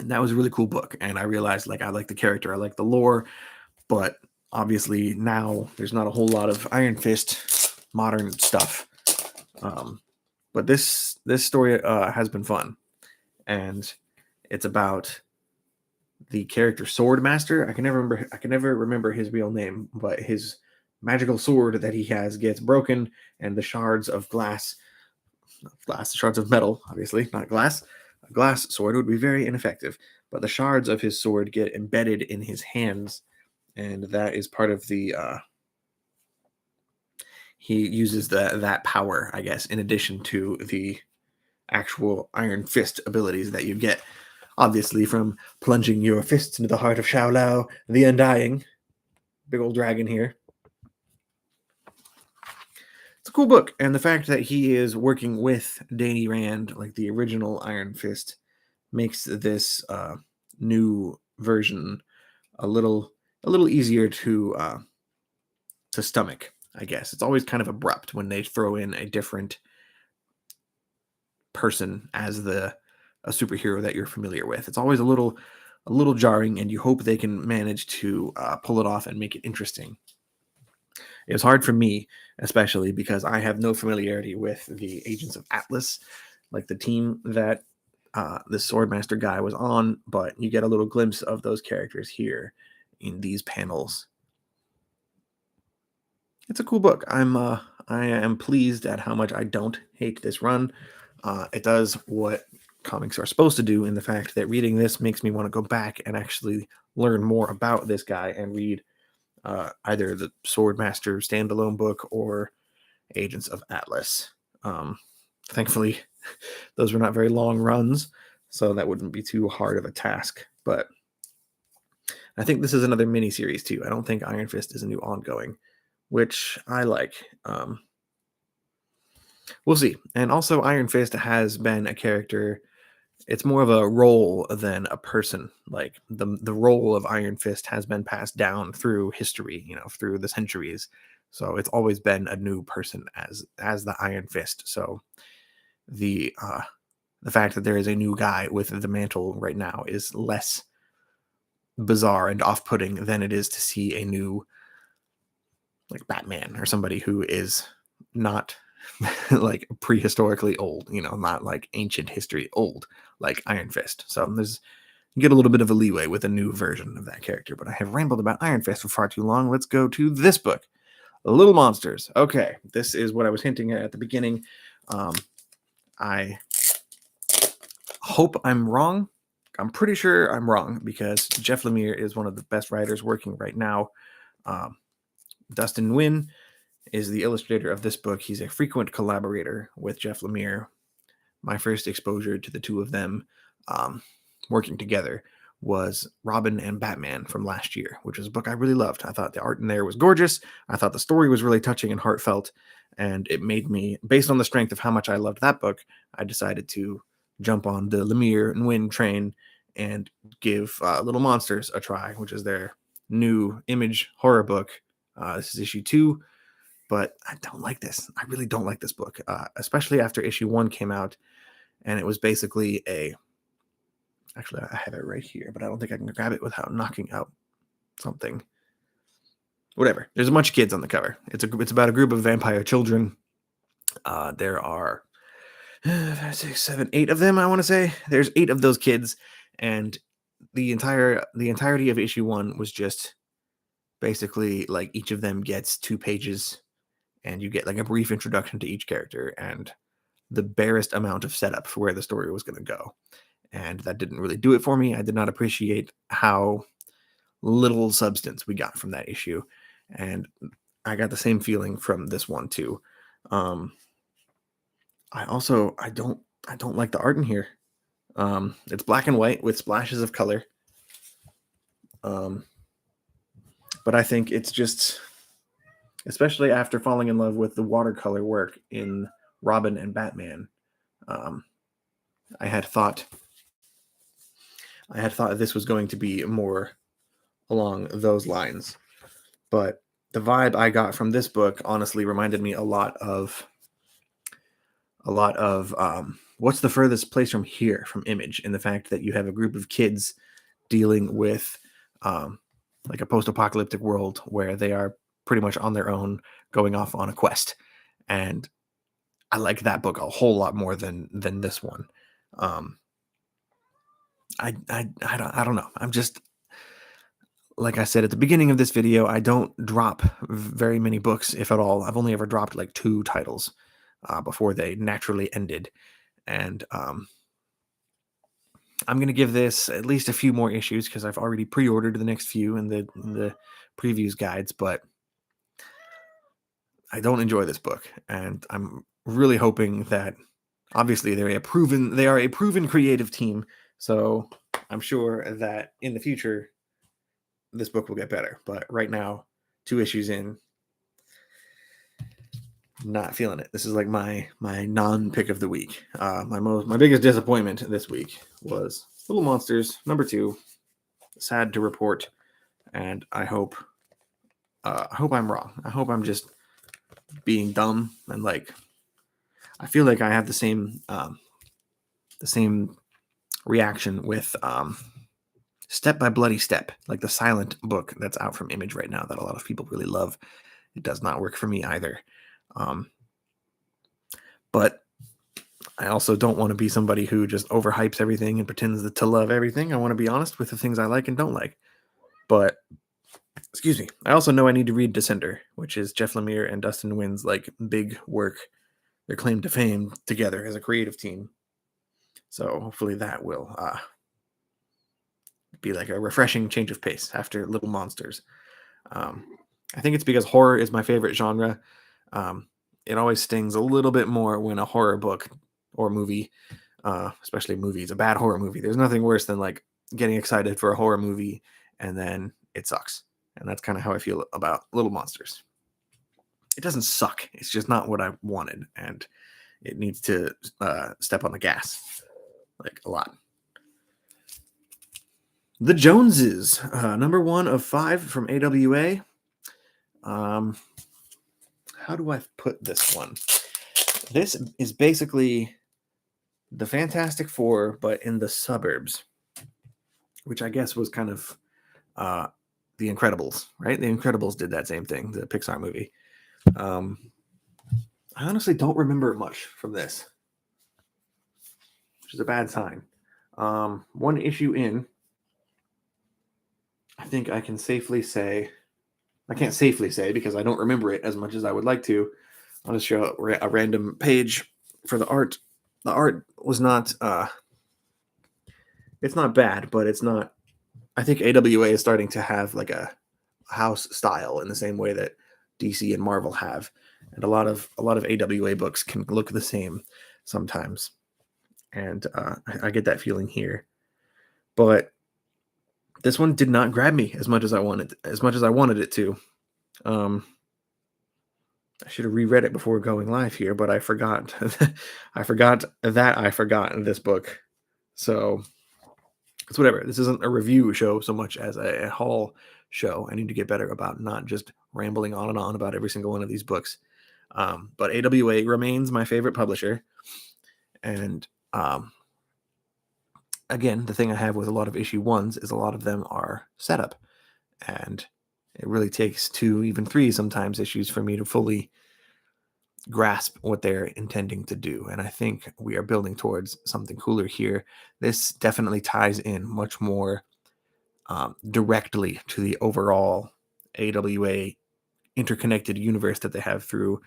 that was a really cool book. And I realized I like the character, I like the lore, but obviously now there's not a whole lot of Iron Fist modern stuff. But this story has been fun. And it's about the character Swordmaster. I can never remember his real name, but his magical sword that he has gets broken, and the shards of shards of metal, obviously not glass. A glass sword would be very ineffective, but the shards of his sword get embedded in his hands, and that is part of the he uses that power, I guess, in addition to the actual Iron Fist abilities that you get, obviously, from plunging your fists into the heart of Shao Lao, the Undying. Big old dragon here. It's a cool book, and the fact that he is working with Danny Rand, like the original Iron Fist, makes this new version a little easier to stomach, I guess. It's always kind of abrupt when they throw in a different person as a superhero that you're familiar with. It's always a little jarring, and you hope they can manage to pull it off and make it interesting. It was hard for me, especially because I have no familiarity with the Agents of Atlas, like the team that this Swordmaster guy was on, but you get a little glimpse of those characters here in these panels. It's a cool book. I am pleased at how much I don't hate this run. It does what comics are supposed to do, in the fact that reading this makes me want to go back and actually learn more about this guy and read either the Swordmaster standalone book or Agents of Atlas. Thankfully, those were not very long runs, so that wouldn't be too hard of a task. But I think this is another mini-series too. I don't think Iron Fist is a new ongoing, which I like. We'll see. And also, Iron Fist has been a character. It's more of a role than a person. Like the role of Iron Fist has been passed down through history, through the centuries. So it's always been a new person as the Iron Fist. So the fact that there is a new guy with the mantle right now is less bizarre and off-putting than it is to see a new, like, Batman or somebody who is not like prehistorically old, not like ancient history old, like Iron Fist. So you get a little bit of a leeway with a new version of that character. But I have rambled about Iron Fist for far too long. Let's go to this book, Little Monsters. Okay, this is what I was hinting at the beginning. I hope I'm wrong. I'm pretty sure I'm wrong, because Jeff Lemire is one of the best writers working right now. Dustin Nguyen is the illustrator of this book. He's a frequent collaborator with Jeff Lemire. My first exposure to the two of them working together was Robin and Batman from last year, which was a book I really loved. I thought the art in there was gorgeous. I thought the story was really touching and heartfelt, and it made me, based on the strength of how much I loved that book, I decided to jump on the Lemire and Nguyen train and give Little Monsters a try, which is their new Image horror book. This is issue 2. But I don't like this. I really don't like this book, especially after issue 1 came out. And it was basically actually, I have it right here, but I don't think I can grab it without knocking out something. Whatever. There's a bunch of kids on the cover. It's about a group of vampire children. There are 5, 6, 7, 8 of them, I want to say. There's 8 of those kids. And the entirety of issue 1 was just basically like each of them gets 2 pages, and you get like a brief introduction to each character and the barest amount of setup for where the story was going to go. And that didn't really do it for me. I did not appreciate how little substance we got from that issue. And I got the same feeling from this one too. I don't like the art in here. It's black and white with splashes of color. But I think it's just, especially after falling in love with the watercolor work in Robin and Batman, I had thought this was going to be more along those lines. But the vibe I got from this book honestly reminded me a lot of What's the Furthest Place from Here from Image, in the fact that you have a group of kids dealing with like a post-apocalyptic world where they are pretty much on their own, going off on a quest. And I like that book a whole lot more than this one. I don't know. I'm just, like I said at the beginning of this video, I don't drop very many books, if at all. I've only ever dropped like 2 titles before they naturally ended. And I'm going to give this at least a few more issues, because I've already pre-ordered the next few in the previews guides. But I don't enjoy this book, and I'm really hoping that obviously they are a proven creative team, so I'm sure that in the future this book will get better. But right now, 2 issues in, not feeling it. This is like my non-pick of the week. My biggest disappointment this week was Little Monsters #2. Sad to report, and I hope I'm wrong. I hope I'm just being dumb, and like I feel like I have the same reaction with Step by Bloody Step, like the silent book that's out from Image right now that a lot of people really love. It does not work for me either. But I also don't want to be somebody who just overhypes everything and pretends to love everything. I want to be honest with the things I like and don't like. But, excuse me, I also know I need to read Descender, which is Jeff Lemire and Dustin Nguyen's like big work, their claim to fame together as a creative team. So hopefully that will be like a refreshing change of pace after Little Monsters. I think it's because horror is my favorite genre. It always stings a little bit more when a horror book or movie, especially movies, a bad horror movie. There's nothing worse than like getting excited for a horror movie and then it sucks. And that's kind of how I feel about Little Monsters. It doesn't suck. It's just not what I wanted. And it needs to step on the gas like a lot. The Joneses, #1 of 5 from AWA. How do I put this one? This is basically the Fantastic Four, but in the suburbs, which I guess was kind of The Incredibles, right? The Incredibles did that same thing, the Pixar movie. I honestly don't remember much from this, which is a bad sign. One issue in, I think I can safely say, I can't safely say because I don't remember it as much as I would like to. I'll just show a random page for the art. The art was not, it's not bad, but it's not, I think AWA is starting to have like a house style in the same way that DC and Marvel have. And a lot of AWA books can look the same sometimes. And I get that feeling here. But this one did not grab me as much as I wanted it to. I should have reread it before going live here, but I forgot. I forgot this book. So it's whatever. This isn't a review show so much as a haul show. I need to get better about not just rambling on and on about every single one of these books. But AWA remains my favorite publisher. And again, the thing I have with a lot of issue 1s is a lot of them are setup. And it really takes 2, even 3 sometimes issues for me to fully grasp what they're intending to do. And I think we are building towards something cooler here. This definitely ties in much more directly to the overall AWA interconnected universe that they have through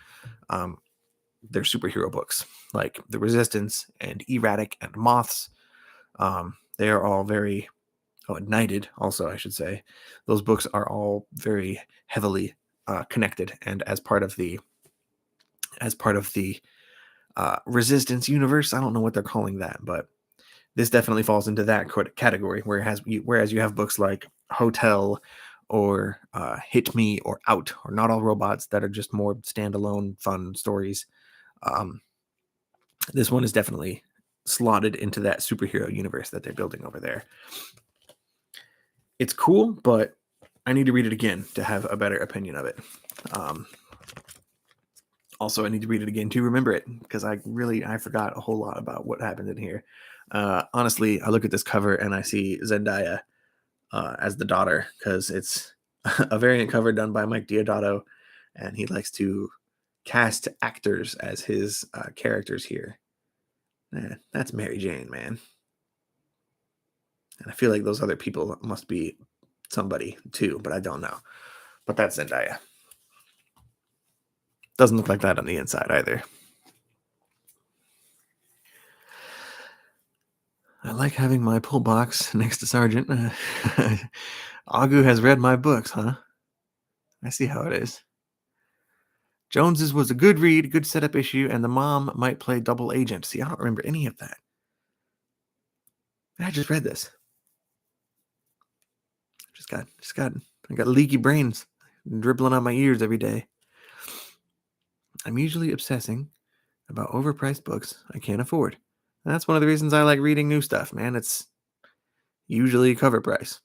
their superhero books, like The Resistance and Erratic and Moths. They are all very Knighted also, I should say. Those books are all very heavily connected, and as part of the Resistance universe, I don't know what they're calling that, but this definitely falls into that category. Whereas you have books like Hotel or Hit Me or Out or Not All Robots that are just more standalone fun stories. This one is definitely slotted into that superhero universe that they're building over there. It's cool, but I need to read it again to have a better opinion of it. Also, I need to read it again to remember it because I forgot a whole lot about what happened in here. Honestly, I look at this cover and I see Zendaya as the daughter because it's a variant cover done by Mike Deodato, and he likes to cast actors as his characters here. That's Mary Jane, man. And I feel like those other people must be somebody too, but I don't know. But that's Zendaya. Doesn't look like that on the inside either. I like having my pull box next to Sergeant. Agu has read my books, huh? I see how it is. Jones's was a good read, good setup issue, and the mom might play double agent. See, I don't remember any of that. I just read this. I got leaky brains dribbling on my ears every day. I'm usually obsessing about overpriced books I can't afford. And that's one of the reasons I like reading new stuff, man. It's usually cover price.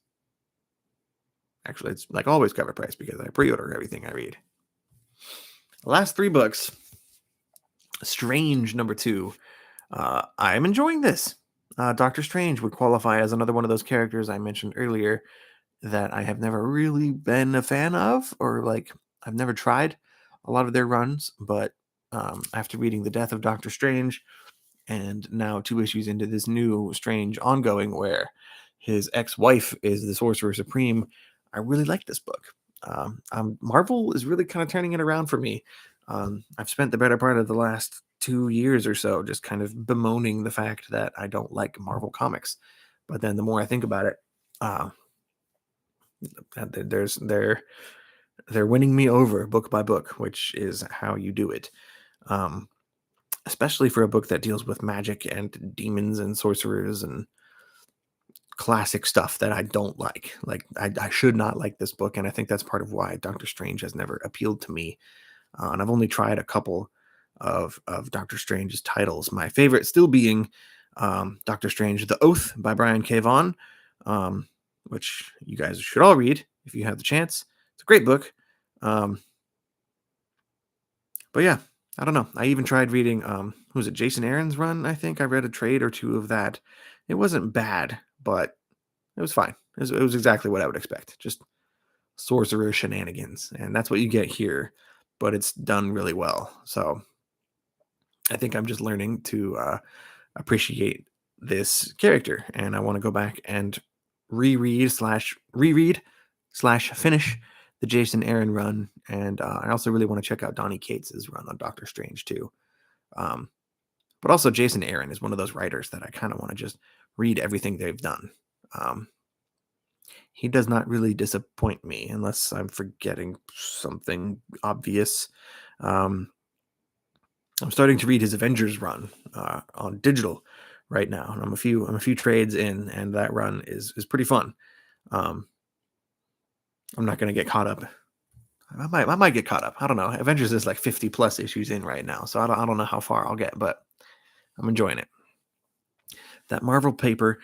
Actually, it's like always cover price because I pre-order everything I read. The last 3 books. Strange #2. I'm enjoying this. Doctor Strange would qualify as another one of those characters I mentioned earlier that I have never really been a fan of, or like I've never tried a lot of their runs, but after reading The Death of Doctor Strange and now 2 issues into this new Strange ongoing where his ex-wife is the Sorcerer Supreme, I really like this book. Marvel is really kind of turning it around for me. I've spent the better part of the last 2 years or so just kind of bemoaning the fact that I don't like Marvel comics. But then the more I think about it, they're winning me over book by book, which is how you do it. Especially for a book that deals with magic and demons and sorcerers and classic stuff that I don't like. Like I should not like this book, and I think that's part of why Doctor Strange has never appealed to me. And I've only tried a couple of Doctor Strange's titles. My favorite still being Doctor Strange: The Oath by Brian K. Vaughan, which you guys should all read if you have the chance. It's a great book. But yeah, I don't know. I even tried reading, who was it, Jason Aaron's run, I think. I read a trade or 2 of that. It wasn't bad, but it was fine. It was exactly what I would expect. Just sorcerer shenanigans. And that's what you get here, but it's done really well. So I think I'm just learning to appreciate this character. And I want to go back and reread / finish the Jason Aaron run, and I also really want to check out Donny Cates's run on Doctor Strange too. But also Jason Aaron is one of those writers that I kind of want to just read everything they've done. He does not really disappoint me unless I'm forgetting something obvious. I'm starting to read his Avengers run on digital right now, and I'm a few trades in, and that run is pretty fun. I'm not going to get caught up. I might get caught up. I don't know. Avengers is like 50 plus issues in right now, so I don't know how far I'll get, but I'm enjoying it. That Marvel paper,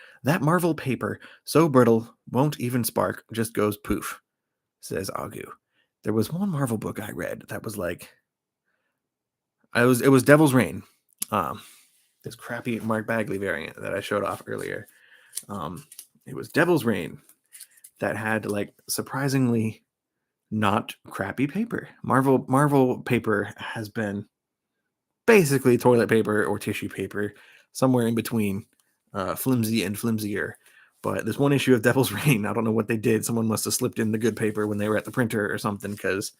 so brittle, won't even spark, just goes poof, says Agu. There was one Marvel book I read that was like, it was Devil's Reign, this crappy Mark Bagley variant that I showed off earlier. It was Devil's Reign that had like surprisingly not crappy paper. Marvel paper has been basically toilet paper or tissue paper, somewhere in between flimsy and flimsier. But this one issue of Devil's Reign, I don't know what they did. Someone must have slipped in the good paper when they were at the printer or something, because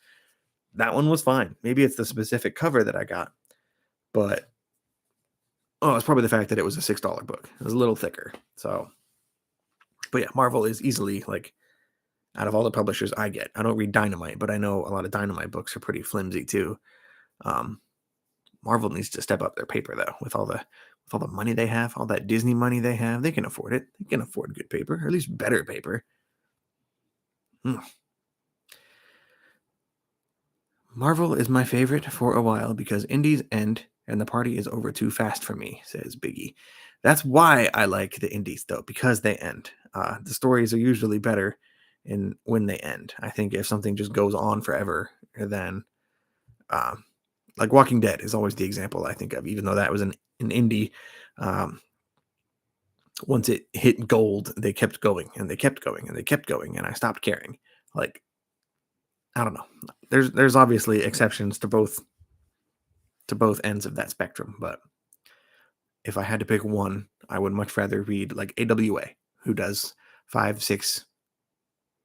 that one was fine. Maybe it's the specific cover that I got, but it's probably the fact that it was a $6 book. It was a little thicker. So, but yeah, Marvel is easily like, out of all the publishers I get, I don't read Dynamite, but I know a lot of Dynamite books are pretty flimsy too. Marvel needs to step up their paper though, with all the money they have, all that Disney money they have. They can afford it. They can afford good paper, or at least better paper. Marvel is my favorite for a while because indies end and the party is over too fast for me, says Biggie. That's why I like the indies though, because they end. The stories are usually better when they end. I think if something just goes on forever, then like Walking Dead is always the example I think of, even though that was an indie. Once it hit gold, they kept going and they kept going and they kept going, and I stopped caring. Like, I don't know. There's obviously exceptions to both ends of that spectrum, but if I had to pick one, I would much rather read like AWA, who does 5, 6,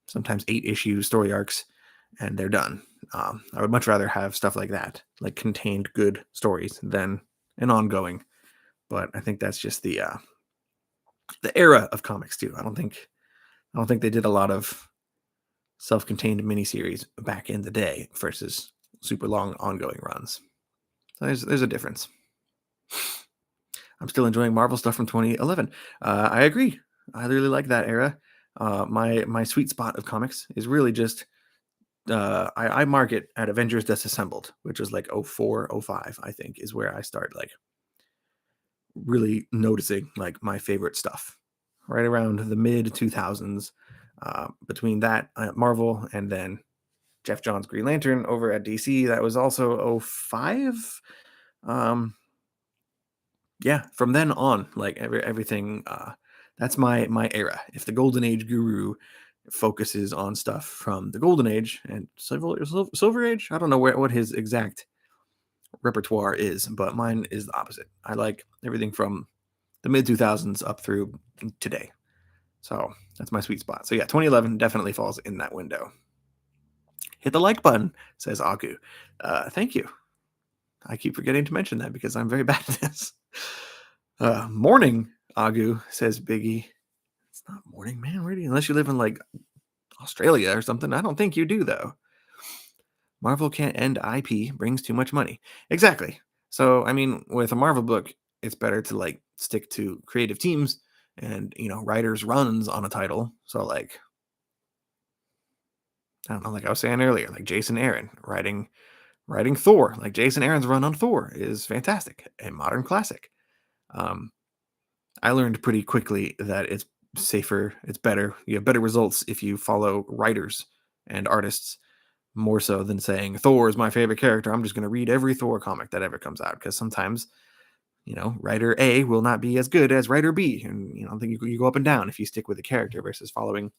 sometimes 8 issue story arcs, and they're done. I would much rather have stuff like that, like contained good stories, than an ongoing. But I think that's just the era of comics too. I don't think they did a lot of self-contained miniseries back in the day versus super long ongoing runs. So there's a difference. I'm still enjoying Marvel stuff from 2011. I agree. I really like that era. My sweet spot of comics is really just I mark it at Avengers Disassembled, which was like 04, 05, I think, is where I start like really noticing like my favorite stuff. Right around the mid 2000s, between that Marvel and then Jeff Johns' Green Lantern over at DC, that was also 05. Yeah, from then on, like everything, that's my era. If the Golden Age guru focuses on stuff from the Golden Age and Silver Age, I don't know what his exact repertoire is, but mine is the opposite. I like everything from the mid 2000s up through today. So that's my sweet spot. So yeah, 2011 definitely falls in that window. Hit the like button, says Aku. Thank you. I keep forgetting to mention that because I'm very bad at this. Morning, Agu, says Biggie. It's not morning, man. Where do you, unless you live in like Australia or something. I don't think you do, though. Marvel can't end IP, brings too much money. Exactly. So, I mean, with a Marvel book, it's better to like stick to creative teams and, writers' runs on a title. So, like, I don't know, like I was saying earlier, like Jason Aaron writing Thor. Like Jason Aaron's run on Thor is fantastic, a modern classic. I learned pretty quickly that it's safer, it's better, you have better results if you follow writers and artists more so than saying Thor is my favorite character. I'm just going to read every Thor comic that ever comes out, because sometimes, writer A will not be as good as writer B, and I think you go up and down if you stick with a character versus following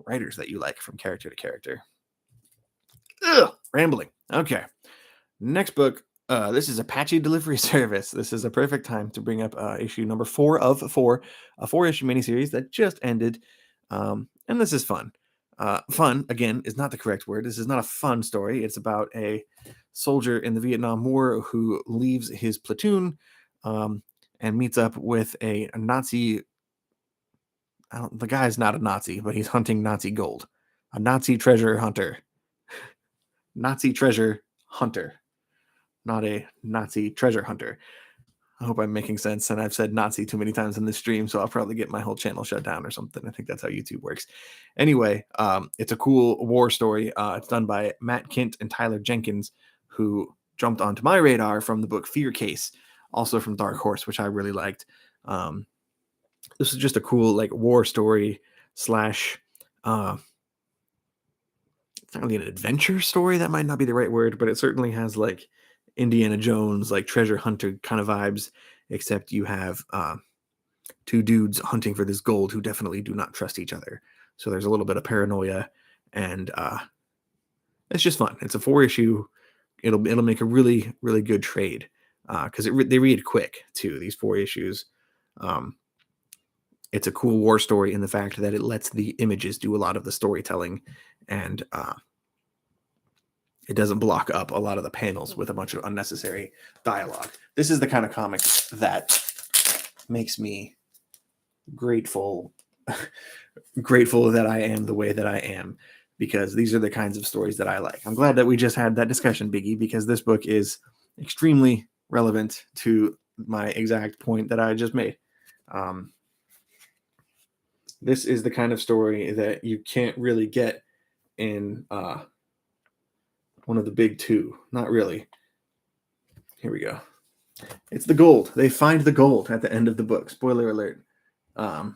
writers that you like from character to character. Ugh, rambling. Okay. Next book. This is Apache Delivery Service. This is a perfect time to bring up issue number 4 of 4, a 4-issue miniseries that just ended. And this is fun. Fun, again, is not the correct word. This is not a fun story. It's about a soldier in the Vietnam War who leaves his platoon and meets up with a Nazi. The guy's not a Nazi, but he's hunting Nazi gold. A Nazi treasure hunter. Nazi treasure hunter. Not a Nazi treasure hunter. I hope I'm making sense, and I've said Nazi too many times in this stream, so I'll probably get my whole channel shut down or something. I think that's how YouTube works. Anyway, it's a cool war story. It's done by Matt Kint and Tyler Jenkins, who jumped onto my radar from the book Fear Case, also from Dark Horse, which I really liked. This is just a cool like war story slash it's not really an adventure story. That might not be the right word, but it certainly has like Indiana Jones, like treasure hunter kind of vibes, except you have two dudes hunting for this gold who definitely do not trust each other. So there's a little bit of paranoia, and it's just fun. It's a 4-issue. It'll make a really, really good trade because they read quick too. These 4 issues. It's a cool war story in the fact that it lets the images do a lot of the storytelling, and it doesn't block up a lot of the panels with a bunch of unnecessary dialogue. This is the kind of comic that makes me grateful that I am the way that I am, because these are the kinds of stories that I like. I'm glad that we just had that discussion, Biggie, because this book is extremely relevant to my exact point that I just made. This is the kind of story that you can't really get in one of the big 2. Not really. Here we go. It's the gold. They find the gold at the end of the book. Spoiler alert. I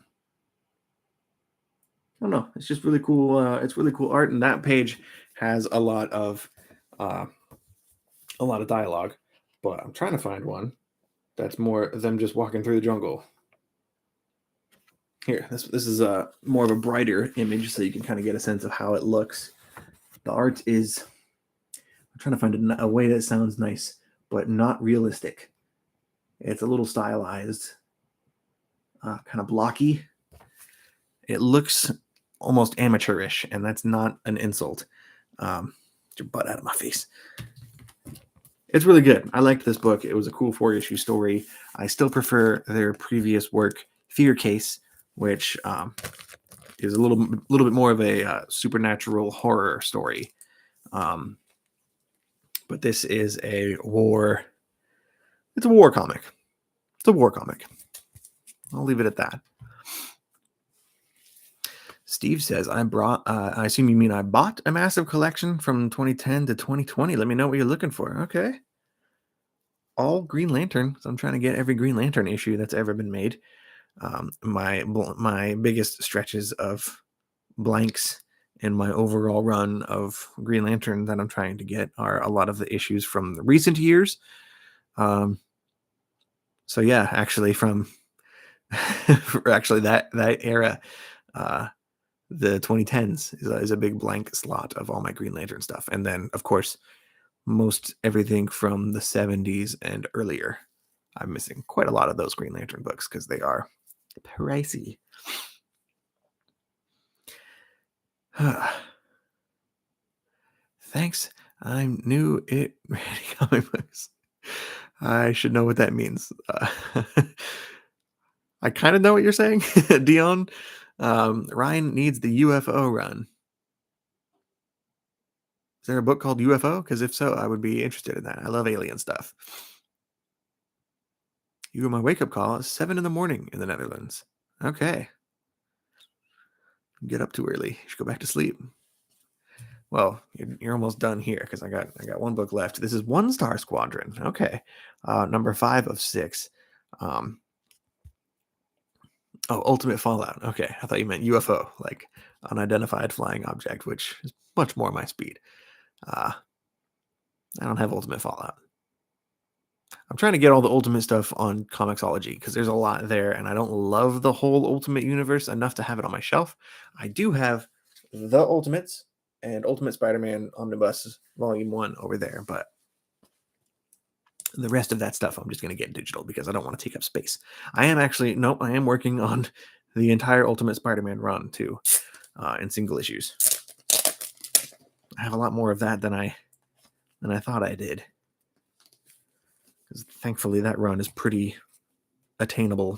don't know. It's just really cool. It's really cool art, and that page has a lot of dialogue. But I'm trying to find one that's more them just walking through the jungle. Here, this is more of a brighter image, so you can kind of get a sense of how it looks. The art is. I'm trying to find a way that sounds nice, but not realistic. It's a little stylized, kind of blocky. It looks almost amateurish, and that's not an insult. Get your butt out of my face. It's really good. I liked this book. It was a cool 4-issue story. I still prefer their previous work, Fear Case, which is a little bit more of a supernatural horror story. But but this is a war. It's a war comic. It's a war comic. I'll leave it at that. Steve says, I assume you mean I bought a massive collection from 2010 to 2020. Let me know what you're looking for. Okay. All Green Lantern. So I'm trying to get every Green Lantern issue that's ever been made. My biggest stretches of blanks in my overall run of Green Lantern that I'm trying to get are a lot of the issues from the recent years. So yeah, actually from that era, the 2010s is a big blank slot of all my Green Lantern stuff. And then, of course, most everything from the 70s and earlier. I'm missing quite a lot of those Green Lantern books because they are pricey. Thanks. I'm new at reading comic books. I should know what that means. I kind of know what you're saying, Dion. Ryan needs the UFO run. Is there a book called UFO? Because if so, I would be interested in that. I love alien stuff. You were my wake-up call at 7 in the morning in the Netherlands. Okay. Get up too early. You should go back to sleep. Well, you're almost done here because I got one book left. This is One Star Squadron. Okay. Number 5 of 6. Ultimate Fallout. Okay. I thought you meant UFO, like unidentified flying object, which is much more my speed. I don't have Ultimate Fallout. I'm trying to get all the Ultimate stuff on Comixology because there's a lot there, and I don't love the whole Ultimate universe enough to have it on my shelf. I do have the Ultimates and Ultimate Spider-Man Omnibus Volume 1 over there, but the rest of that stuff I'm just going to get digital because I don't want to take up space. I am working on the entire Ultimate Spider-Man run too, in single issues. I have a lot more of that than I thought I did. Because thankfully that run is pretty attainable.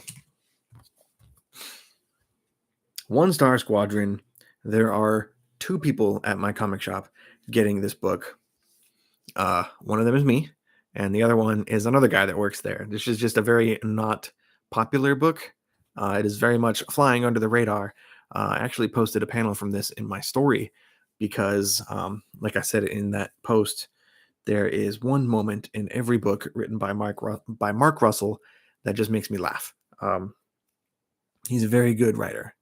One Star Squadron. There are 2 people at my comic shop getting this book. One of them is me, and the other one is another guy that works there. This is just a very not popular book. It is very much flying under the radar. I actually posted a panel from this in my story because, like I said in that post, there is one moment in every book written by Mark Russell that just makes me laugh. He's a very good writer.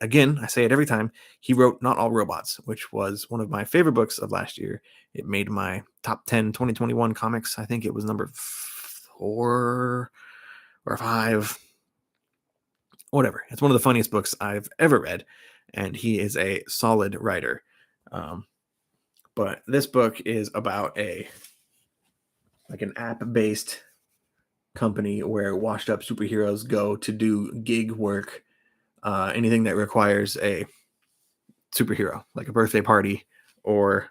Again, I say it every time. He wrote Not All Robots, which was one of my favorite books of last year. It made my top 10 2021 comics. I think it was number 4 or 5. Whatever. It's one of the funniest books I've ever read, and he is a solid writer. But this book is about an app-based company where washed up superheroes go to do gig work, anything that requires a superhero, like a birthday party or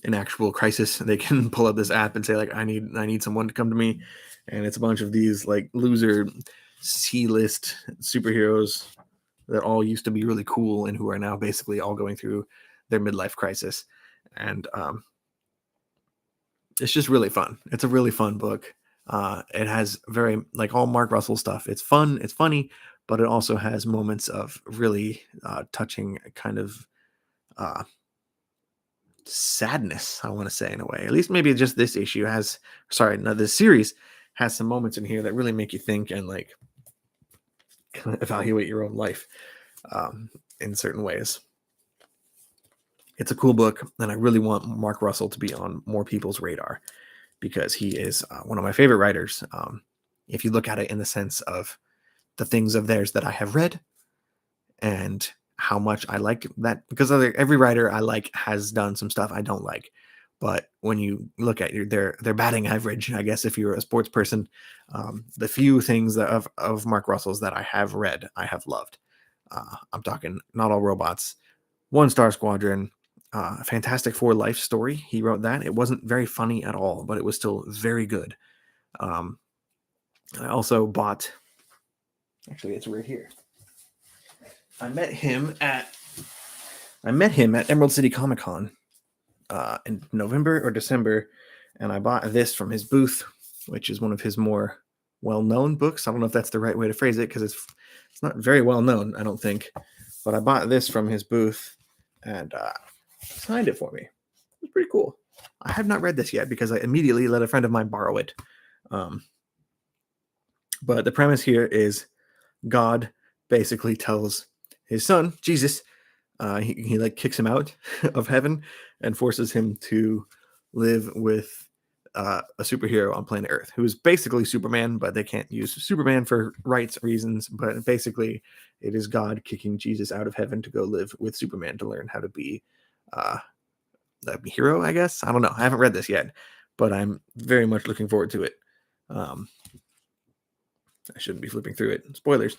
an actual crisis. They can pull up this app and say, like, I need someone to come to me, and it's a bunch of these like loser C-list superheroes that all used to be really cool and who are now basically all going through their midlife crisis. And it's just really fun. It's a really fun book. It has very, like, all Mark Russell stuff. It's fun, it's funny, but it also has moments of really touching kind of sadness, I want to say, in a way. At least maybe just this issue this series has some moments in here that really make you think and like kind of evaluate your own life in certain ways. It's a cool book, and I really want Mark Russell to be on more people's radar because he is one of my favorite writers. If you look at it in the sense of the things of theirs that I have read and how much I like that, because every writer I like has done some stuff I don't like. But when you look at their batting average, I guess if you're a sports person, the few things of Mark Russell's that I have read, I have loved. I'm talking Not All Robots, One Star Squadron, Fantastic Four Life Story. He wrote that. It wasn't very funny at all, but it was still very good. I also bought, actually it's right here. I met him at Emerald City Comic Con in November or December, and I bought this from his booth, which is one of his more well-known books. I don't know if that's the right way to phrase it because it's not very well known, I don't think. But I bought this from his booth and signed it for me. It was pretty cool. I have not read this yet because I immediately let a friend of mine borrow it. But the premise here is God basically tells his son, Jesus, he like kicks him out of heaven and forces him to live with a superhero on planet Earth who is basically Superman, but they can't use Superman for rights reasons. But basically, it is God kicking Jesus out of heaven to go live with Superman to learn how to be a hero, I guess. I don't know. I haven't read this yet, but I'm very much looking forward to it. I shouldn't be flipping through it. Spoilers.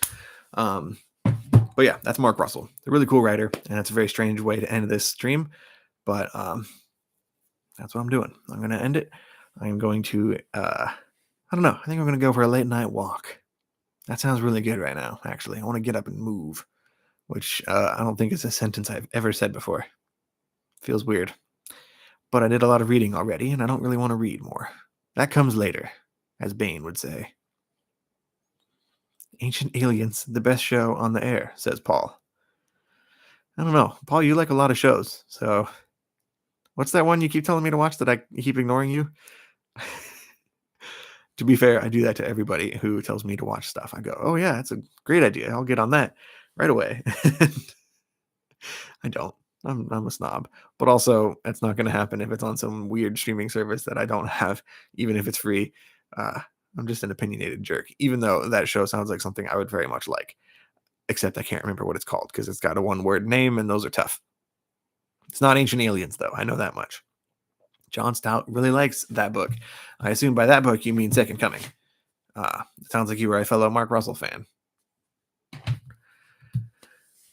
But yeah, that's Mark Russell. A really cool writer, and it's a very strange way to end this stream, but that's what I'm doing. I'm going to end it. I'm going to, I don't know. I think I'm going to go for a late night walk. That sounds really good right now, actually. I want to get up and move, which I don't think is a sentence I've ever said before. Feels weird. But I did a lot of reading already, and I don't really want to read more. That comes later, as Bane would say. Ancient Aliens, the best show on the air, says Paul. I don't know. Paul, you like a lot of shows, so what's that one you keep telling me to watch that I keep ignoring you? To be fair, I do that to everybody who tells me to watch stuff. I go, oh yeah, that's a great idea. I'll get on that right away. I don't. I'm a snob. But also, it's not going to happen if it's on some weird streaming service that I don't have, even if it's free. I'm just an opinionated jerk, even though that show sounds like something I would very much like. Except I can't remember what it's called because it's got a one-word name, and those are tough. It's not Ancient Aliens, though. I know that much. John Stout really likes that book. I assume by that book you mean Second Coming. It sounds like you were a fellow Mark Russell fan.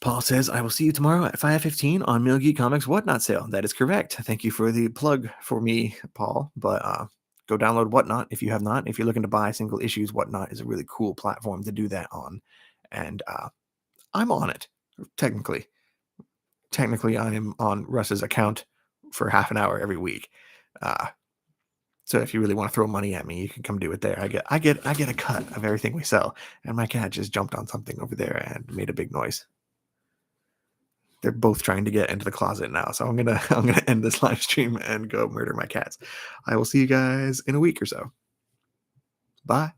Paul says, I will see you tomorrow at 5:15 on Mill Geek Comics Whatnot sale. That is correct. Thank you for the plug for me, Paul. But go download Whatnot if you have not. If you're looking to buy single issues, Whatnot is a really cool platform to do that on. And I'm on it, technically. Technically, I am on Russ's account for half an hour every week. So if you really want to throw money at me, you can come do it there. I get a cut of everything we sell. And my cat just jumped on something over there and made a big noise. They're both trying to get into the closet now. So I'm gonna end this live stream and go murder my cats. I will see you guys in a week or so. Bye.